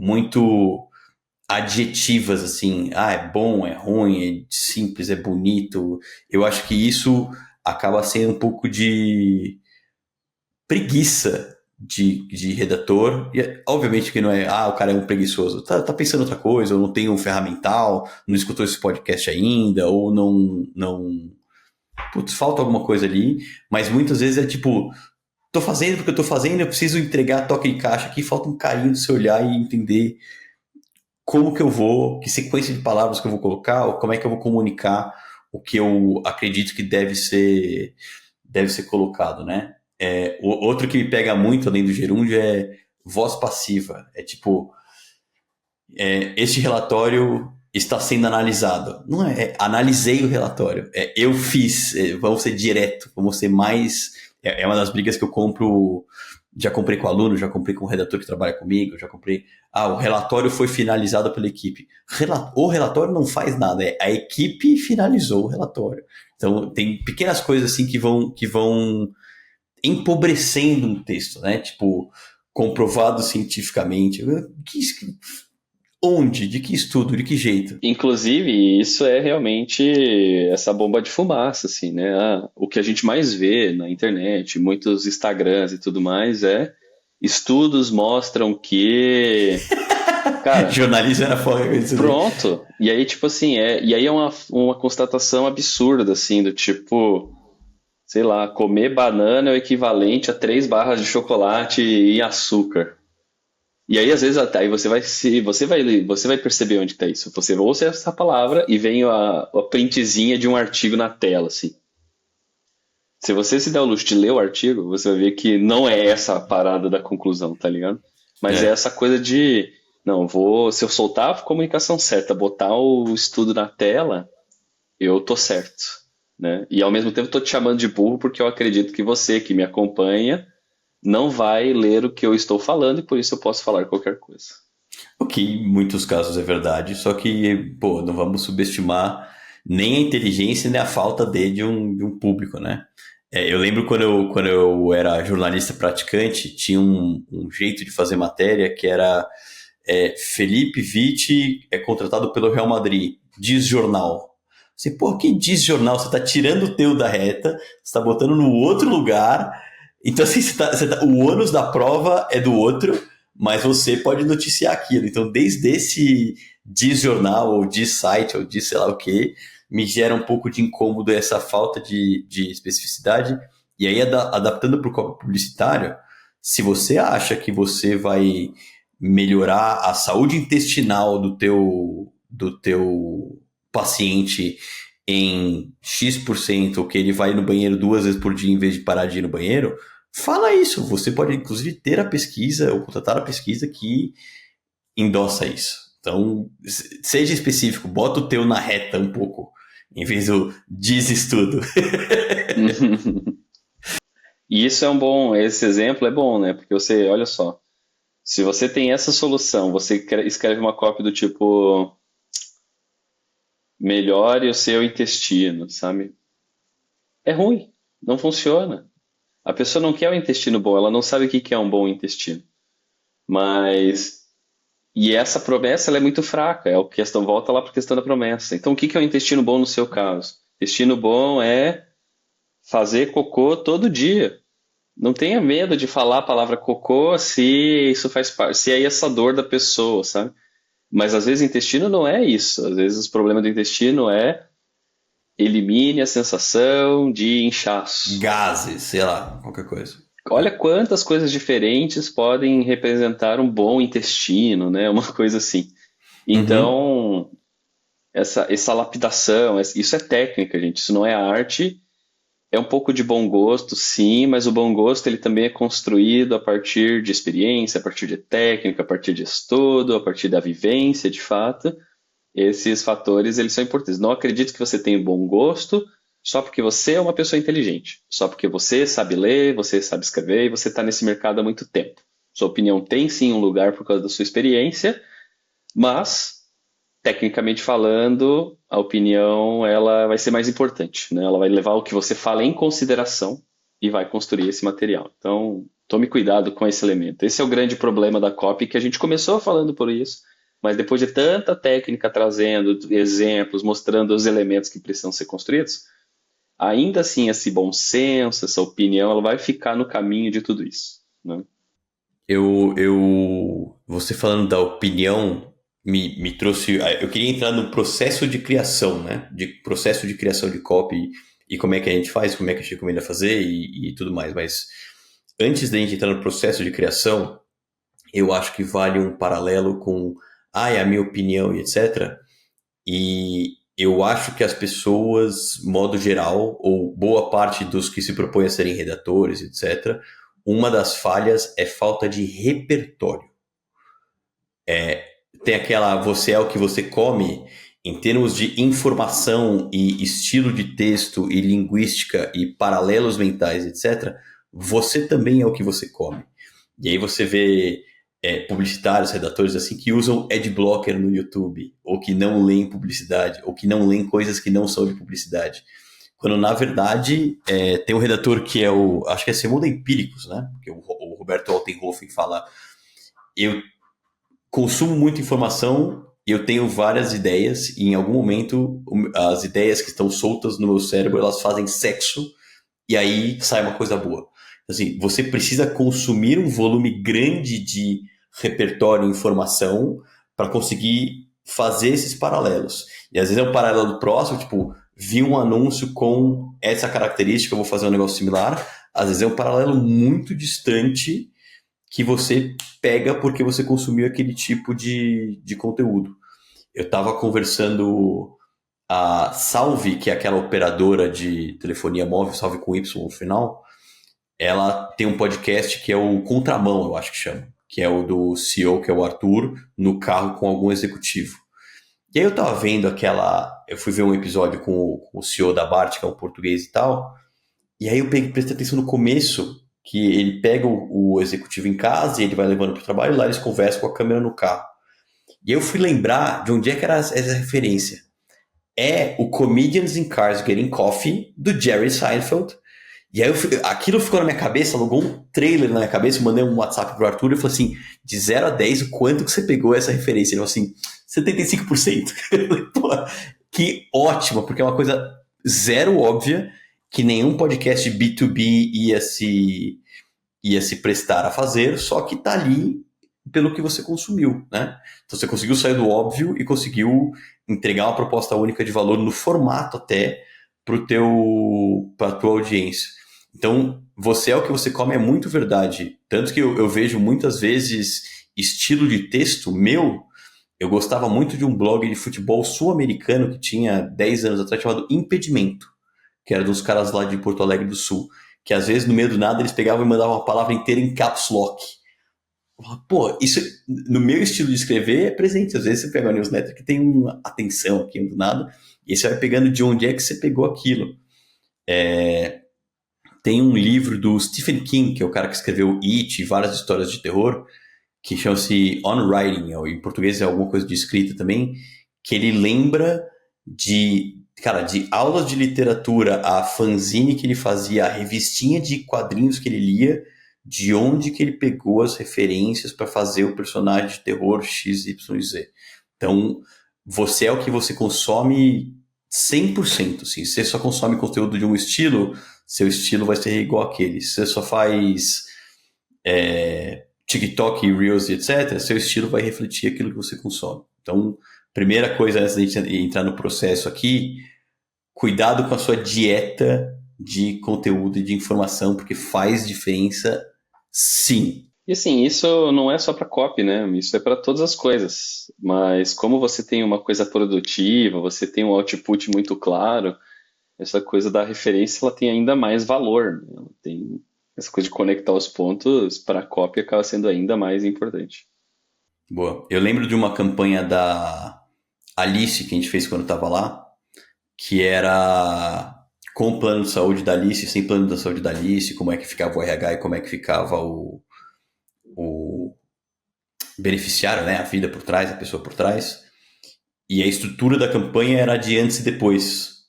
muito adjetivas, assim, é bom, é ruim, é simples, é bonito. Eu acho que isso acaba sendo um pouco de preguiça de redator. E obviamente que não é, o cara é um preguiçoso. Tá pensando outra coisa, ou não tem um ferramental, não escutou esse podcast ainda, ou não. Putz, falta alguma coisa ali, mas muitas vezes é tipo, tô fazendo porque eu tô fazendo, eu preciso entregar toque de caixa aqui, falta um carinho do seu olhar e entender como que eu vou, que sequência de palavras que eu vou colocar, ou como é que eu vou comunicar o que eu acredito que deve ser colocado, né? Outro que me pega muito, além do gerúndio, é voz passiva. É tipo, este relatório está sendo analisado. Não analisei o relatório. Eu fiz. Vamos ser direto, vamos ser mais... É uma das brigas que eu compro. Já comprei com aluno, já comprei com o redator que trabalha comigo, já comprei... o relatório foi finalizado pela equipe. O relatório não faz nada, a equipe finalizou o relatório. Então, tem pequenas coisas assim que vão empobrecendo um texto, né? Tipo, comprovado cientificamente. Onde? De que estudo? De que jeito? Inclusive, isso é realmente essa bomba de fumaça, assim, né? O que a gente mais vê na internet, muitos Instagrams e tudo mais, estudos mostram que, cara, Jornalismo era foda com isso daí. pronto. E aí, tipo assim, e aí é uma constatação absurda, assim, do tipo, sei lá, comer banana é o equivalente a 3 barras de chocolate e açúcar. E aí, às vezes, até aí você vai perceber onde está isso. Você ouça essa palavra e vem a printzinha de um artigo na tela, assim. Se você se der o luxo de ler o artigo, você vai ver que não é essa a parada da conclusão, tá ligado? Mas é É. essa coisa de, não, se eu soltar a comunicação certa, botar o estudo na tela, eu tô certo, né? E ao mesmo tempo tô te chamando de burro porque eu acredito que você que me acompanha não vai ler o que eu estou falando e por isso eu posso falar qualquer coisa. O que em muitos casos é verdade, só que, pô, não vamos subestimar nem a inteligência nem a falta de um público, né? Eu lembro quando eu era jornalista praticante, tinha um jeito de fazer matéria que era Felipe Vitti é contratado pelo Real Madrid, diz jornal. Assim, pô, quem diz jornal? Você tá tirando o teu da reta, você tá botando no outro lugar. Então, assim, o ônus da prova é do outro, mas você pode noticiar aquilo. Então, desde esse diz jornal, ou diz site, ou diz sei lá o quê, me gera um pouco de incômodo essa falta de especificidade. E aí, adaptando para o copy publicitário, se você acha que você vai melhorar a saúde intestinal do teu paciente em X%, ou que ele vai no banheiro 2 vezes por dia em vez de parar de ir no banheiro, fala isso. Você pode, inclusive, ter a pesquisa ou contratar a pesquisa que endossa isso. Então, seja específico, bota o teu na reta um pouco, em vez do diz estudo. E isso esse exemplo é bom, né? Porque você, olha só, se você tem essa solução, você escreve uma cópia do tipo melhore o seu intestino, sabe? É ruim, não funciona. A pessoa não quer o intestino bom, ela não sabe o que que é um bom intestino. Mas e essa promessa ela é muito fraca, é a questão volta lá para a questão da promessa. Então, o que que é um intestino bom no seu caso? Intestino bom é fazer cocô todo dia. Não tenha medo de falar a palavra cocô se isso faz parte, se é essa dor da pessoa, sabe? Mas às vezes o intestino não é isso. Às vezes o problema do intestino é elimine a sensação de inchaço. Gases, sei lá, qualquer coisa. Olha quantas coisas diferentes podem representar um bom intestino, né? Uma coisa assim. Uhum. Então, essa lapidação, isso é técnica, gente. Isso não é arte. É um pouco de bom gosto, sim, mas o bom gosto ele também é construído a partir de experiência, a partir de técnica, a partir de estudo, a partir da vivência, de fato. Esses fatores eles são importantes. Não acredito que você tenha bom gosto só porque você é uma pessoa inteligente, só porque você sabe ler, você sabe escrever e você está nesse mercado há muito tempo. Sua opinião tem sim um lugar por causa da sua experiência, mas tecnicamente falando, a opinião ela vai ser mais importante, né? Ela vai levar o que você fala em consideração e vai construir esse material. Então, tome cuidado com esse elemento. Esse é o grande problema da copy, que a gente começou falando por isso, mas depois de tanta técnica trazendo exemplos, mostrando os elementos que precisam ser construídos, ainda assim esse bom senso, essa opinião, ela vai ficar no caminho de tudo isso, né? Você falando da opinião me trouxe. Eu queria entrar no processo de criação, né? De processo de criação de copy e como é que a gente faz, como é que a gente recomenda fazer e tudo mais. Mas antes da gente entrar no processo de criação, eu acho que vale um paralelo com, é a minha opinião e etc. E eu acho que as pessoas, modo geral, ou boa parte dos que se propõem a serem redatores, etc., uma das falhas é falta de repertório. Tem aquela você é o que você come, em termos de informação e estilo de texto e linguística e paralelos mentais, etc., você também é o que você come. E aí você vê publicitários, redatores assim, que usam adblocker no YouTube, ou que não leem publicidade, ou que não leem coisas que não são de publicidade. Quando, na verdade, tem um redator que é acho que é Segundo Empíricos, né? Porque o Roberto Altenhofen fala, eu consumo muita informação, eu tenho várias ideias, e em algum momento as ideias que estão soltas no meu cérebro, elas fazem sexo, e aí sai uma coisa boa. Assim, você precisa consumir um volume grande de repertório e informação para conseguir fazer esses paralelos. E às vezes é um paralelo próximo, tipo, vi um anúncio com essa característica, eu vou fazer um negócio similar. Às vezes é um paralelo muito distante que você pega porque você consumiu aquele tipo de conteúdo. Eu estava conversando a Salve, que é aquela operadora de telefonia móvel, Salve com Y no final, ela tem um podcast que é o Contramão, eu acho que chama, que é o do CEO, que é o Arthur, no carro com algum executivo. E aí eu tava vendo eu fui ver um episódio com o CEO da Bart, que é um português e tal, e aí eu prestei atenção no começo, que ele pega o executivo em casa e ele vai levando pro trabalho, e lá eles conversam com a câmera no carro. E aí eu fui lembrar de onde é que era essa referência. É o Comedians in Cars Getting Coffee, do Jerry Seinfeld. E aí aquilo ficou na minha cabeça, alugou um trailer na minha cabeça, eu mandei um WhatsApp pro Arthur e falei assim, de 0 a 10, o quanto que você pegou essa referência? Ele falou assim, 75%. Eu falei, pô, Que ótimo, porque é uma coisa zero óbvia que nenhum podcast B2B ia se prestar a fazer, só que tá ali pelo que você consumiu, né? Então você conseguiu sair do óbvio e conseguiu entregar uma proposta única de valor no formato até para tua audiência. Então, você é o que você come é muito verdade. Tanto que eu vejo muitas vezes estilo de texto meu. Eu gostava muito de um blog de futebol sul-americano que tinha 10 anos atrás, chamado Impedimento, que era dos caras lá de Porto Alegre do Sul, que às vezes no meio do nada eles pegavam e mandavam uma palavra inteira em caps lock. Eu falava, pô, isso no meu estilo de escrever é presente. Às vezes você pega uma newsletter que tem uma atenção aqui do nada, e você vai pegando de onde é que você pegou aquilo. Tem um livro do Stephen King, que é o cara que escreveu It e várias histórias de terror, que chama-se On Writing, ou em português é alguma coisa de escrita também, que ele lembra de aulas de literatura, a fanzine que ele fazia, a revistinha de quadrinhos que ele lia, de onde que ele pegou as referências para fazer o personagem de terror XYZ. Então, você é o que você consome 100%. Assim. Se você só consome conteúdo de um estilo, seu estilo vai ser igual àquele. Se você só faz TikTok, Reels, etc., seu estilo vai refletir aquilo que você consome. Então, primeira coisa antes de a gente entrar no processo aqui, cuidado com a sua dieta de conteúdo e de informação, porque faz diferença sim. E assim, isso não é só para copy, né? Isso é para todas as coisas. Mas como você tem uma coisa produtiva, você tem um output muito claro, essa coisa da referência ela tem ainda mais valor, né? Ela tem essa coisa de conectar os pontos para a copy acaba sendo ainda mais importante. Boa. Eu lembro de uma campanha da Alice que a gente fez quando estava lá, que era com o plano de saúde da Alice, sem plano de saúde da Alice, como é que ficava o RH e como é que ficava o beneficiário, né? A vida por trás, a pessoa por trás. E a estrutura da campanha era de antes e depois.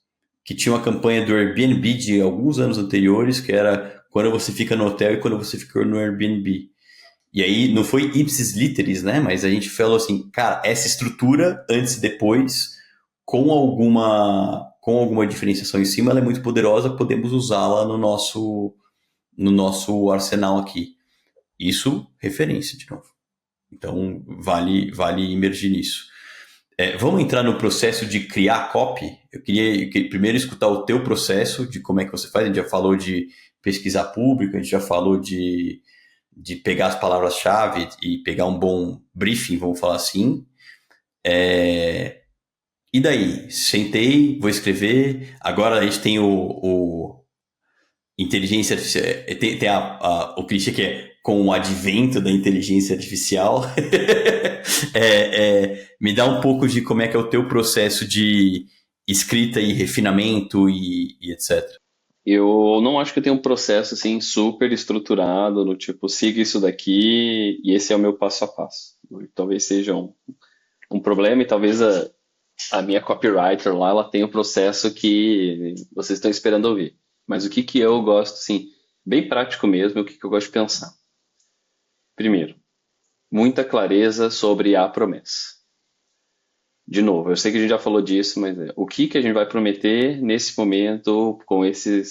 Que tinha uma campanha do Airbnb de alguns anos anteriores, que era quando você fica no hotel e quando você ficou no Airbnb. E aí, não foi ipsis literis, né? Mas a gente falou assim, cara, essa estrutura, antes e depois, com alguma diferenciação em cima, ela é muito poderosa, podemos usá-la no nosso arsenal aqui. Isso, referência, de novo. Então, vale imergir nisso. Vamos entrar no processo de criar copy? Eu queria primeiro escutar o teu processo, de como é que você faz. A gente já falou de pesquisar público, a gente já falou de pegar as palavras-chave e pegar um bom briefing, vamos falar assim. E daí? Sentei, vou escrever. Agora a gente tem o inteligência artificial. Tem o clichê que é com o advento da inteligência artificial. Me dá um pouco de como é que é o teu processo de escrita e refinamento e etc. Eu não acho que eu tenho um processo assim super estruturado, no tipo, siga isso daqui e esse é o meu passo a passo. Talvez seja um problema e talvez a minha copywriter lá, ela tem um processo que vocês estão esperando ouvir. Mas o que eu gosto, assim, bem prático mesmo, o que eu gosto de pensar. Primeiro, muita clareza sobre a promessa. De novo, eu sei que a gente já falou disso, mas o que a gente vai prometer nesse momento com esse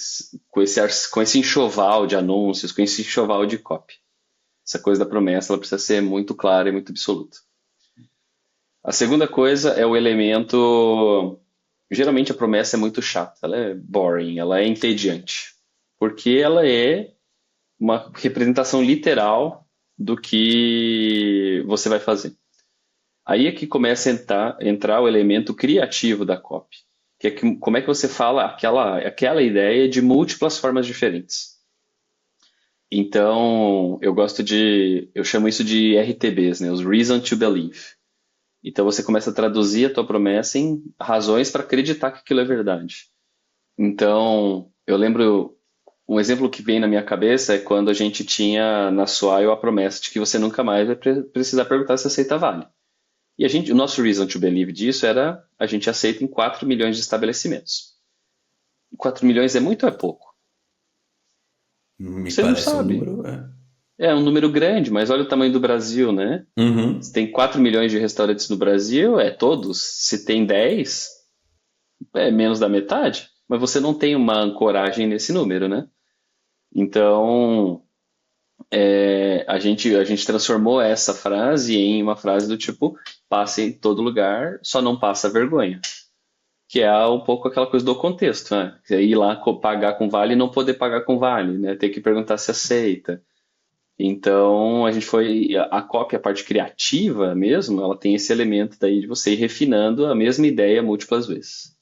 enxoval de anúncios, com esse enxoval de copy. Essa coisa da promessa, ela precisa ser muito clara e muito absoluta. A segunda coisa é o elemento... Geralmente a promessa é muito chata, ela é boring, ela é entediante. Porque ela é uma representação literal do que você vai fazer. Aí é que começa a entrar o elemento criativo da copy, que é como é que você fala aquela ideia de múltiplas formas diferentes. Então, eu chamo isso de RTBs, né? Os Reason to Believe. Então você começa a traduzir a tua promessa em razões para acreditar que aquilo é verdade. Então, eu lembro, um exemplo que vem na minha cabeça é quando a gente tinha na Swile a promessa de que você nunca mais vai precisar perguntar se aceita Vale. E o nosso reason to believe disso era a gente aceita em 4 milhões de estabelecimentos. 4 milhões é muito ou é pouco? Me Você não parece sabe. um número... É um número grande, mas olha o tamanho do Brasil, né? Uhum. Se tem 4 milhões de restaurantes no Brasil, todos. Se tem 10, é menos da metade, mas você não tem uma ancoragem nesse número, né? Então, a gente transformou essa frase em uma frase do tipo, passe em todo lugar, só não passa vergonha. Que é um pouco aquela coisa do contexto, né? Que é ir lá pagar com vale e não poder pagar com vale, né? Ter que perguntar se aceita. Então, a gente foi. A cópia, a parte criativa mesmo, ela tem esse elemento daí de você ir refinando a mesma ideia múltiplas vezes.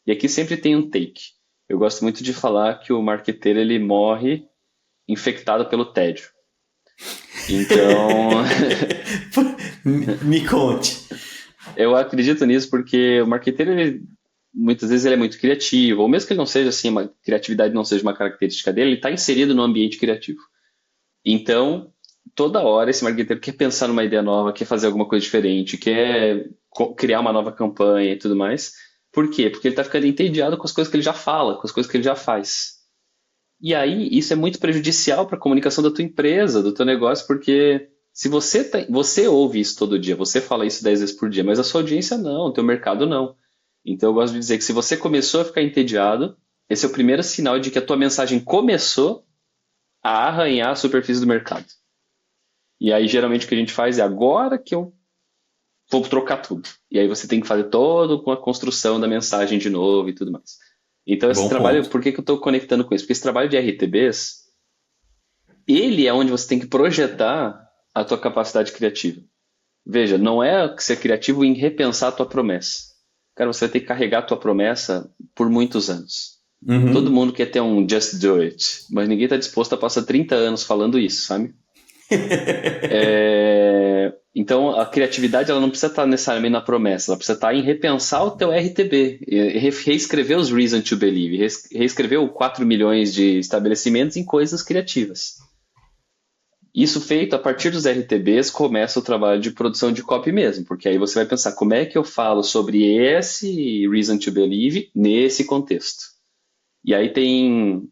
E aqui sempre tem um take. Eu gosto muito de falar que o marqueteiro ele morre infectado pelo tédio. Então, Me conte. eu acredito nisso porque o marqueteiro, muitas vezes ele é muito criativo, ou mesmo que ele não seja assim, uma criatividade não seja uma característica dele, ele está inserido no ambiente criativo. Então, toda hora esse marqueteiro quer pensar numa ideia nova, quer fazer alguma coisa diferente, quer criar uma nova campanha e tudo mais. Por quê? Porque ele está ficando entediado com as coisas que ele já fala, com as coisas que ele já faz. E aí, isso é muito prejudicial para a comunicação da tua empresa, do teu negócio, porque se você ouve isso todo dia, você fala isso 10 vezes por dia, mas a sua audiência não, o teu mercado não. Então, eu gosto de dizer que se você começou a ficar entediado, esse é o primeiro sinal de que a tua mensagem começou a arranhar a superfície do mercado. E aí, geralmente, o que a gente faz é agora que eu vou trocar tudo. E aí você tem que fazer toda uma construção da mensagem de novo e tudo mais. Então, esse Bom trabalho, ponto. por que que eu estou conectando com isso? Porque esse trabalho de RTBs, ele é onde você tem que projetar a tua capacidade criativa. Veja, não é ser criativo em repensar a tua promessa. Cara, você vai ter que carregar a tua promessa por muitos anos. Todo Uhum. mundo quer ter um just do it, mas ninguém está disposto a passar 30 anos falando isso, sabe? Então, a criatividade ela não precisa estar necessariamente na promessa, ela precisa estar em repensar o teu RTB, reescrever os Reason to Believe, reescrever o 4 milhões de estabelecimentos em coisas criativas. Isso feito, a partir dos RTBs, começa o trabalho de produção de copy mesmo, porque aí você vai pensar como é que eu falo sobre esse Reason to Believe nesse contexto. E aí tem,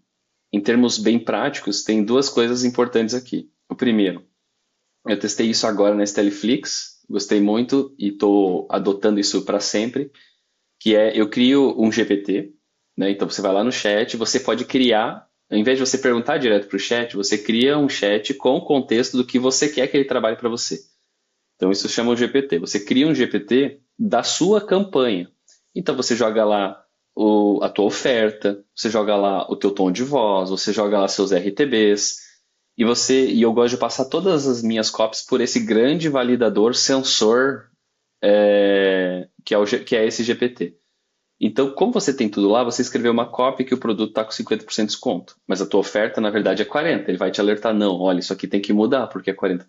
em termos bem práticos, tem duas coisas importantes aqui. O primeiro, eu testei isso agora na Stelliflix, gostei muito e estou adotando isso para sempre, que é eu crio um GPT, né? Então você vai lá no chat, você pode criar, ao invés de você perguntar direto para o chat, você cria um chat com o contexto do que você quer que ele trabalhe para você. Então isso chama um GPT. Você cria um GPT da sua campanha. Então você joga lá a tua oferta, você joga lá o teu tom de voz, você joga lá seus RTBs, e eu gosto de passar todas as minhas copies por esse grande validador sensor que é esse GPT. Então, como você tem tudo lá, você escreveu uma copy que o produto está com 50% de desconto, mas a tua oferta, na verdade, é 40%. Ele vai te alertar, não, olha, isso aqui tem que mudar, porque é 40%.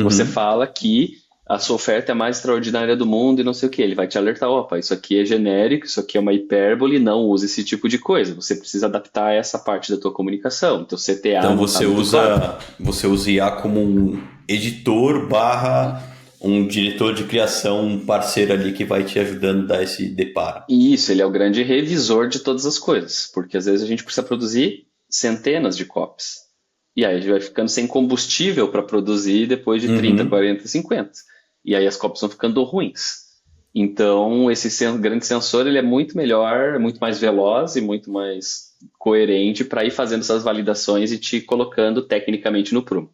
Você Uhum. fala que a sua oferta é a mais extraordinária do mundo e não sei o que. Ele vai te alertar, opa, isso aqui é genérico, isso aqui é uma hipérbole, não use esse tipo de coisa. Você precisa adaptar essa parte da tua comunicação. Então, CTA Então não está muito claro. você usa IA como um editor barra um diretor de criação, um parceiro ali que vai te ajudando a dar esse deparo. E isso, ele é o grande revisor de todas as coisas, porque às vezes a gente precisa produzir centenas de copies. E aí a gente vai ficando sem combustível para produzir depois de 30, Uhum. 40, 50. E aí as copies vão ficando ruins. Então, esse grande sensor ele é muito melhor, muito mais veloz e muito mais coerente para ir fazendo essas validações e te colocando tecnicamente no prumo.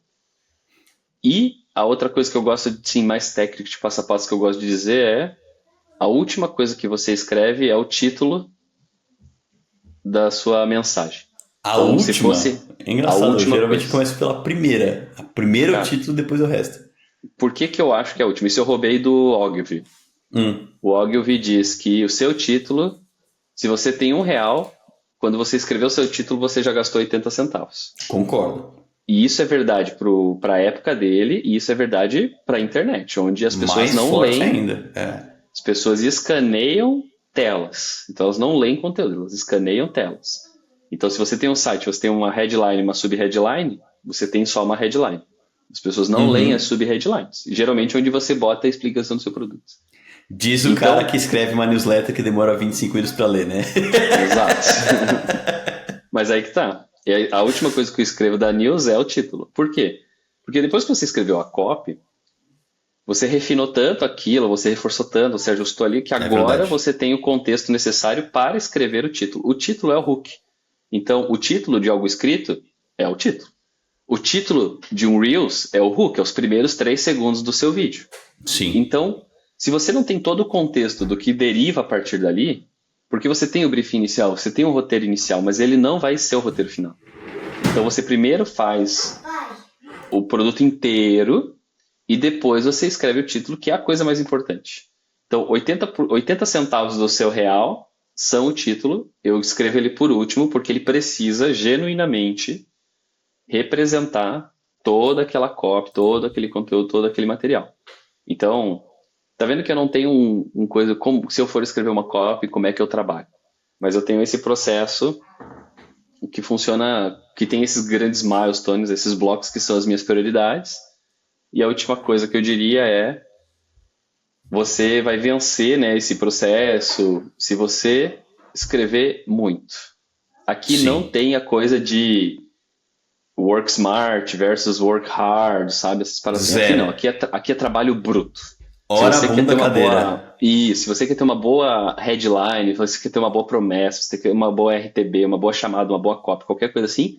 E a outra coisa que eu gosto, sim, mais técnico de passo a passo que eu gosto de dizer é a última coisa que você escreve é o título da sua mensagem. A Como se última, fosse é a engraçado, eu última geralmente coisa. começo pela primeira. A primeira é o Cara, título, depois o resto. por que que eu acho que é a última? Isso eu roubei do Ogilvy. Hum, O Ogilvy diz que o seu título, se você tem R$ 1, quando você escreveu o seu título, você já gastou 80 centavos. concordo. E isso é verdade para a época dele, e isso é verdade para a internet, onde as pessoas Mais não forte leem, ainda. É. as pessoas escaneiam telas. Então elas não leem conteúdo, elas escaneiam telas. Então se você tem um site, você tem uma headline, uma sub-headline, você tem só uma headline. As pessoas não leem as Uhum. sub-headlines. Geralmente é onde você bota a explicação do seu produto. Diz o cara Então, que escreve uma newsletter que demora 25 minutos para ler, né? exato. Mas aí que tá. E aí, a última coisa que eu escrevo da news é o título. Por quê? Porque depois que você escreveu a copy, Você refinou tanto aquilo, você reforçou tanto, você ajustou ali, que É agora verdade. você tem o contexto necessário para escrever o título. O título é o hook. Então, o título de algo escrito é o título. O título de um Reels é o hook, é os primeiros 3 segundos do seu vídeo. Sim. Então, se você não tem todo o contexto do que deriva a partir dali, porque você tem o briefing inicial, você tem o roteiro inicial, mas ele não vai ser o roteiro final. Então, você primeiro faz o produto inteiro e depois você escreve o título, que é a coisa mais importante. Então, 80 centavos do seu real são o título. Eu escrevo ele por último, porque ele precisa genuinamente representar toda aquela copy, todo aquele conteúdo, todo aquele material. Então, tá vendo que eu não tenho um coisa como se eu for escrever uma copy, como é que eu trabalho? Mas eu tenho esse processo que funciona, que tem esses grandes milestones, esses blocos que são as minhas prioridades. E a última coisa que eu diria é: você vai vencer, né, esse processo se você escrever muito. Aqui não Sim. tem a coisa de work smart versus work hard, sabe? Essas paradas assim. Aqui não, Zero. aqui é trabalho bruto. Se Ora você quer ter bunda uma cadeira. boa. Isso, se você quer ter uma boa headline, se você quer ter uma boa promessa, se você quer uma boa RTB, uma boa chamada, uma boa copy, qualquer coisa assim,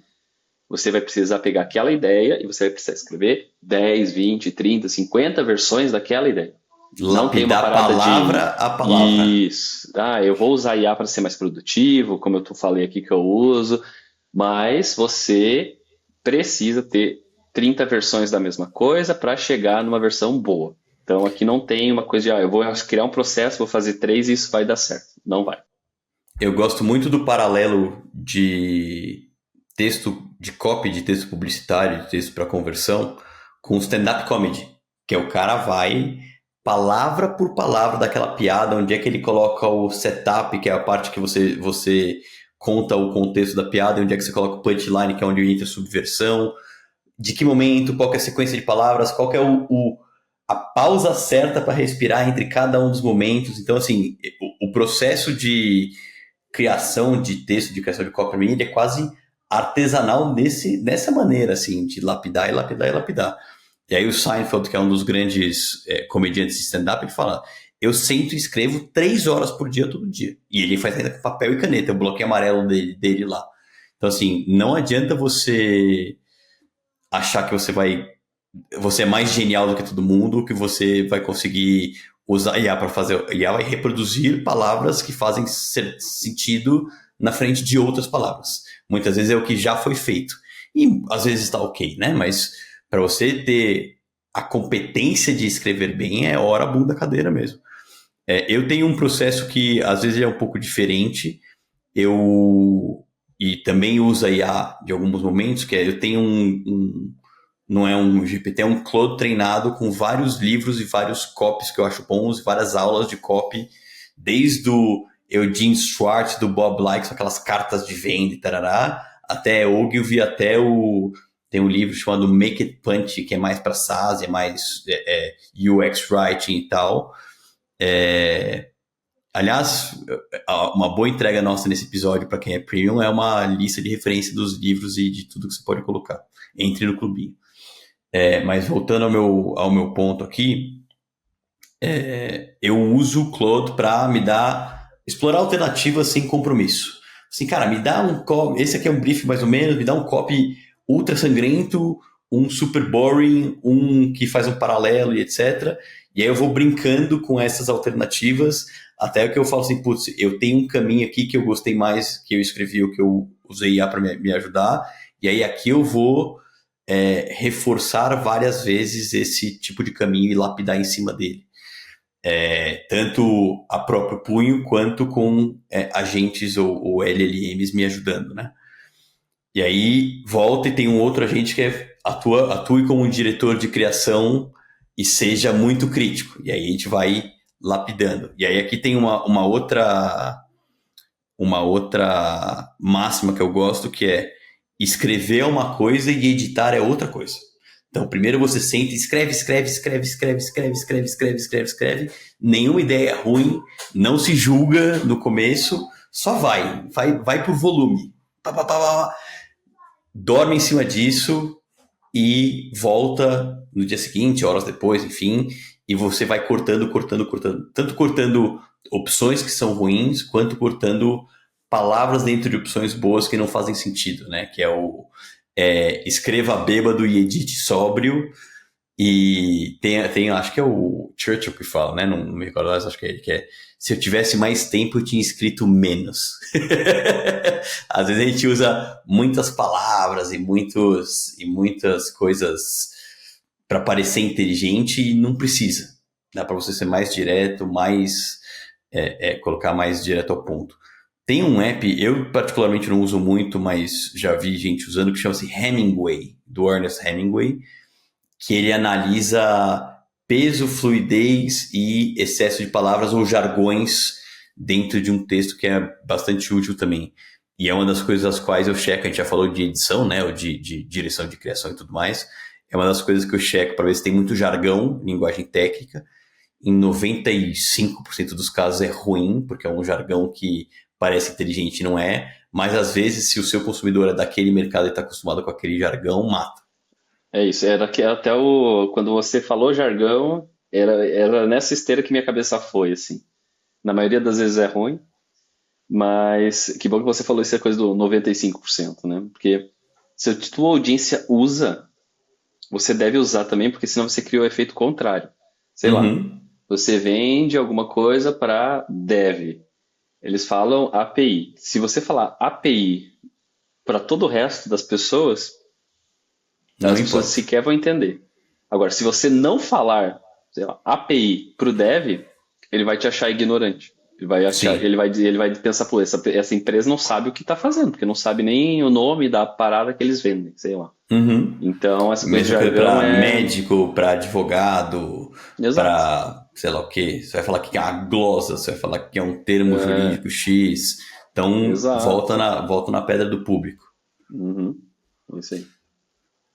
você vai precisar pegar aquela ideia e você vai precisar escrever 10, 20, 30, 50 versões daquela ideia. Não tem uma Lapidar parada palavra de a palavra. isso, eu vou usar IA para ser mais produtivo, como eu falei aqui que eu uso, mas você precisa ter 30 versões da mesma coisa para chegar numa versão boa. Então aqui não tem uma coisa de, eu vou criar um processo, vou fazer três e isso vai dar certo. Não vai. Eu gosto muito do paralelo de texto, de copy de texto publicitário, de texto para conversão, com stand-up comedy, que é o cara vai palavra por palavra daquela piada, onde é que ele coloca o setup, que é a parte que você conta o contexto da piada, onde é que você coloca o punchline, que é onde entra a subversão, de que momento, qual que é a sequência de palavras, qual que é a pausa certa para respirar entre cada um dos momentos. Então, assim, o processo de criação de texto, de criação de copy read é quase artesanal nessa maneira, assim, de lapidar e lapidar e lapidar. E aí o Seinfeld, que é um dos grandes comediantes de stand-up, ele fala: eu sento e escrevo 3 horas por dia, todo dia. E ele faz ainda com papel e caneta, o bloquinho amarelo dele lá. Então, assim, não adianta você achar que você é mais genial do que todo mundo, que você vai conseguir usar IA para fazer. IA vai reproduzir palavras que fazem sentido na frente de outras palavras. Muitas vezes é o que já foi feito. E às vezes está ok, né? Mas para você ter a competência de escrever bem, é hora bunda cadeira mesmo. Eu tenho um processo que às vezes é um pouco diferente. Eu e também uso a IA de alguns momentos, que eu tenho não é um GPT, é um Claude treinado com vários livros e vários copies que eu acho bons, várias aulas de copy, desde o Eugene Schwartz, do Bob Likes, aquelas cartas de venda e tarará, até Ogilvy, tem um livro chamado Make It Punch, que é mais para SaaS, é mais UX Writing e tal. Aliás, uma boa entrega nossa nesse episódio para quem é premium é uma lista de referência dos livros e de tudo que você pode colocar. Entre no clubinho. Mas voltando ao meu ponto aqui, eu uso o Claude para explorar alternativas sem compromisso. Assim, cara, me dá um copy, esse aqui é um brief mais ou menos, me dá um copy ultra sangrento, um super boring, um que faz um paralelo e etc. E aí eu vou brincando com essas alternativas, até que eu falo assim, putz, eu tenho um caminho aqui que eu gostei mais, que eu escrevi, o que eu usei IA para me ajudar, e aí aqui eu vou reforçar várias vezes esse tipo de caminho e lapidar em cima dele. Tanto a próprio punho quanto com agentes ou LLMs me ajudando, né? E aí volta e tem um outro agente que atue como um diretor de criação e seja muito crítico. E aí a gente vai lapidando. E aí aqui tem uma outra máxima que eu gosto, que é: escrever é uma coisa e editar é outra coisa. Então, primeiro você senta e escreve. Nenhuma ideia é ruim, não se julga no começo, só vai por volume. Pá, pá, pá, pá. Dorme em cima disso e volta no dia seguinte, horas depois, enfim, e você vai cortando, cortando, cortando. Tanto cortando opções que são ruins, quanto cortando palavras dentro de opções boas que não fazem sentido, né? Que é o escreva bêbado e edite sóbrio. E tem, acho que é o Churchill que fala, né? Não me recordo, mas acho que é se eu tivesse mais tempo, eu tinha escrito menos. Às vezes a gente usa muitas palavras e muitas coisas para parecer inteligente e não precisa. Dá para você ser mais direto, colocar mais direto ao ponto. Tem um app, eu particularmente não uso muito, mas já vi gente usando, que chama-se Hemingway, do Ernest Hemingway, que ele analisa peso, fluidez e excesso de palavras ou jargões dentro de um texto, que é bastante útil também. E é uma das coisas às quais eu checo, a gente já falou de edição, né, ou de direção de criação e tudo mais, é uma das coisas que eu checo para ver se tem muito jargão, linguagem técnica. Em 95% dos casos é ruim, porque é um jargão que parece inteligente e não é, mas às vezes, se o seu consumidor é daquele mercado e está acostumado com aquele jargão, mata. É isso, era que até quando você falou jargão, era nessa esteira que minha cabeça foi, assim. Na maioria das vezes é ruim, mas que bom que você falou isso, é coisa do 95%, né? Porque se a tua audiência usa, você deve usar também, porque senão você cria o efeito contrário. Sei lá, Uhum. você vende alguma coisa para dev. Eles falam API. Se você falar API para todo o resto das pessoas, Não as pessoas importa. sequer vão entender. Agora, se você não falar, sei lá, API para o dev, ele vai te achar ignorante. Sim. Ele vai pensar, pô, essa empresa não sabe o que está fazendo, porque não sabe nem o nome da parada que eles vendem, sei lá. Uhum. Então, essa coisa de Mesma coisa jargão para é. médico, para advogado, Exato. para sei lá o quê. Você vai falar que é uma glosa, você vai falar que é um termo É, jurídico X. Então, exato. volta na pedra do público. Uhum. Isso aí.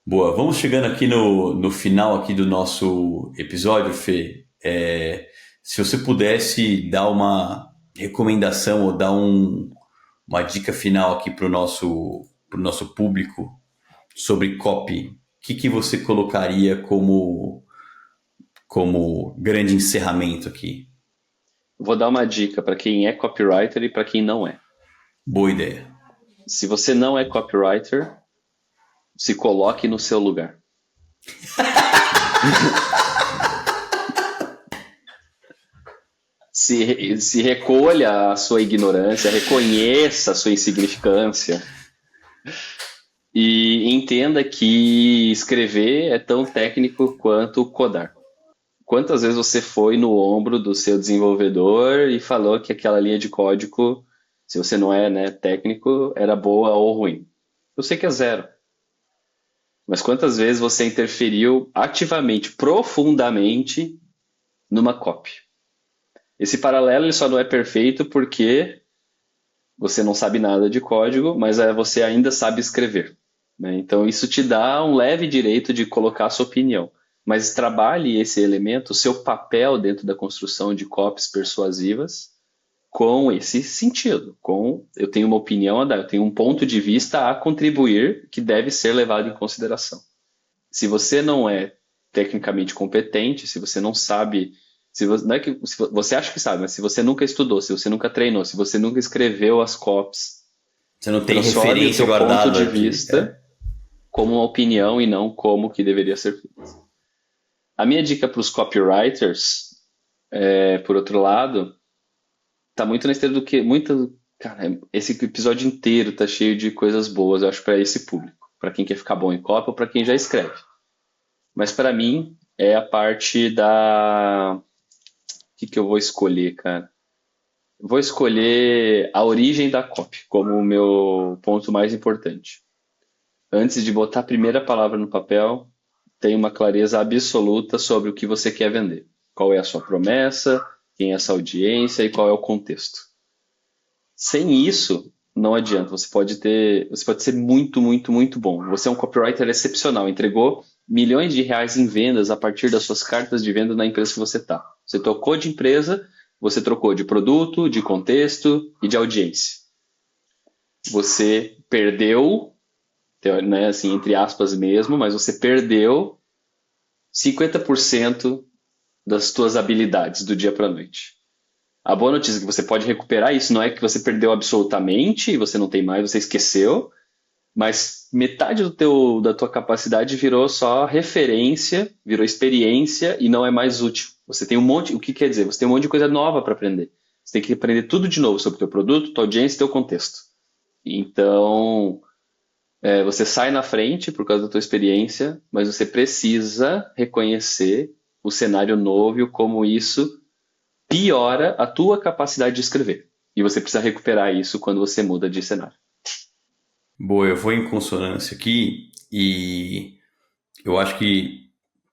Boa, vamos chegando aqui no final aqui do nosso episódio, Fê. Se você pudesse dar uma recomendação ou dar uma dica final aqui para o pro nosso público sobre copy, o que você colocaria como grande encerramento aqui? Vou dar uma dica para quem é copywriter e para quem não é. Boa ideia. Se você não é copywriter, se coloque no seu lugar. Se recolha a sua ignorância, reconheça a sua insignificância e entenda que escrever é tão técnico quanto codar. Quantas vezes você foi no ombro do seu desenvolvedor e falou que aquela linha de código, se você não é, né, técnico, era boa ou ruim? Eu sei que é zero. Mas quantas vezes você interferiu ativamente, profundamente, numa copy? Esse paralelo ele só não é perfeito porque você não sabe nada de código, mas você ainda sabe escrever, né? Então isso te dá um leve direito de colocar a sua opinião. Mas trabalhe esse elemento, o seu papel dentro da construção de copies persuasivas, com esse sentido, com eu tenho uma opinião a dar, eu tenho um ponto de vista a contribuir que deve ser levado em consideração. Se você não é tecnicamente competente, se você não sabe, se você, não é que se você acha que sabe, mas se você nunca estudou, se você nunca treinou, se você nunca escreveu as copies, Você não tem transforme o referência teu ponto de guardada de. vista como uma opinião e não como que deveria ser feito. A minha dica para os copywriters, por outro lado, tá muito na esteira do que muito, cara, esse episódio inteiro tá cheio de coisas boas, eu acho, para esse público, para quem quer ficar bom em copy ou para quem já escreve. Mas para mim é a parte da. O que eu vou escolher, cara? Vou escolher a origem da copy como o meu ponto mais importante. Antes de botar a primeira palavra no papel, tenha uma clareza absoluta sobre o que você quer vender. Qual é a sua promessa, quem é essa audiência e qual é o contexto. Sem isso, não adianta. Você pode ser muito, muito, muito bom. Você é um copywriter excepcional, entregou milhões de reais em vendas a partir das suas cartas de venda na empresa que você está. Você trocou de empresa, você trocou de produto, de contexto e de audiência. Você perdeu, né, assim, entre aspas mesmo, mas você perdeu 50% das tuas habilidades do dia para a noite. A boa notícia é que você pode recuperar isso, não é que você perdeu absolutamente, você não tem mais, você esqueceu, mas metade da tua capacidade virou só referência, virou experiência e não é mais útil. Você tem um monte, o que quer dizer? Você tem um monte de coisa nova para aprender. Você tem que aprender tudo de novo sobre o teu produto, tua audiência e teu contexto. Então, você sai na frente por causa da tua experiência, mas você precisa reconhecer o cenário novo e como isso piora a tua capacidade de escrever. E você precisa recuperar isso quando você muda de cenário. Boa, eu vou em consonância aqui e eu acho que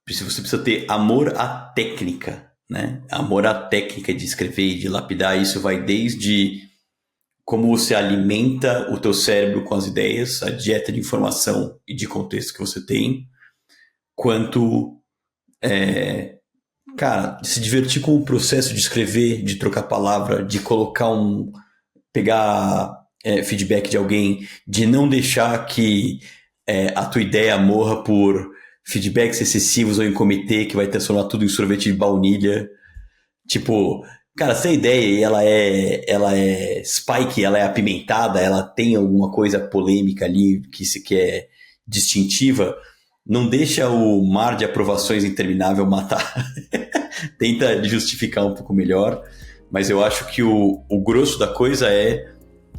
você precisa ter amor à técnica, né? Amor à técnica de escrever e de lapidar. Isso vai desde como você alimenta o teu cérebro com as ideias, a dieta de informação e de contexto que você tem, quanto, de se divertir com o processo de escrever, de trocar palavra, de pegar feedback de alguém, de não deixar que a tua ideia morra por feedbacks excessivos ou em comitê que vai transformar tudo em sorvete de baunilha. Tipo, cara, se a ideia ela é spike, ela é apimentada, ela tem alguma coisa polêmica ali que é distintiva, não deixa o mar de aprovações interminável matar. Tenta justificar um pouco melhor, mas eu acho que o grosso da coisa é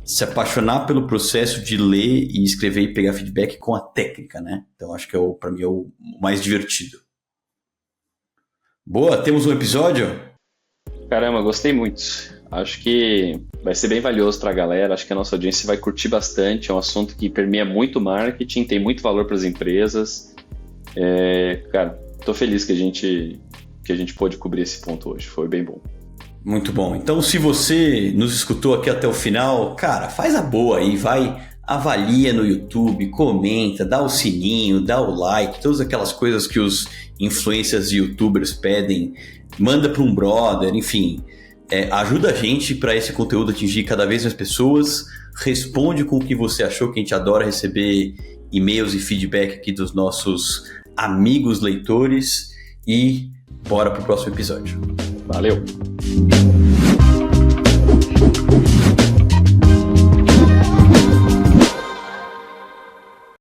se apaixonar pelo processo de ler e escrever e pegar feedback com a técnica, né? Então acho que para mim é o mais divertido. Boa, temos um episódio? Caramba, gostei muito. Acho que vai ser bem valioso para a galera. Acho que a nossa audiência vai curtir bastante. É um assunto que permeia muito marketing, tem muito valor para as empresas. Cara, tô feliz que a gente pôde cobrir esse ponto hoje. Foi bem bom. Muito bom. Então, se você nos escutou aqui até o final, cara, faz a boa aí, vai, avalia no YouTube, comenta, dá o sininho, dá o like, todas aquelas coisas que os influencers e youtubers pedem, manda para um brother, enfim, ajuda a gente para esse conteúdo atingir cada vez mais pessoas, responde com o que você achou, que a gente adora receber e-mails e feedback aqui dos nossos amigos leitores e bora pro próximo episódio. Valeu!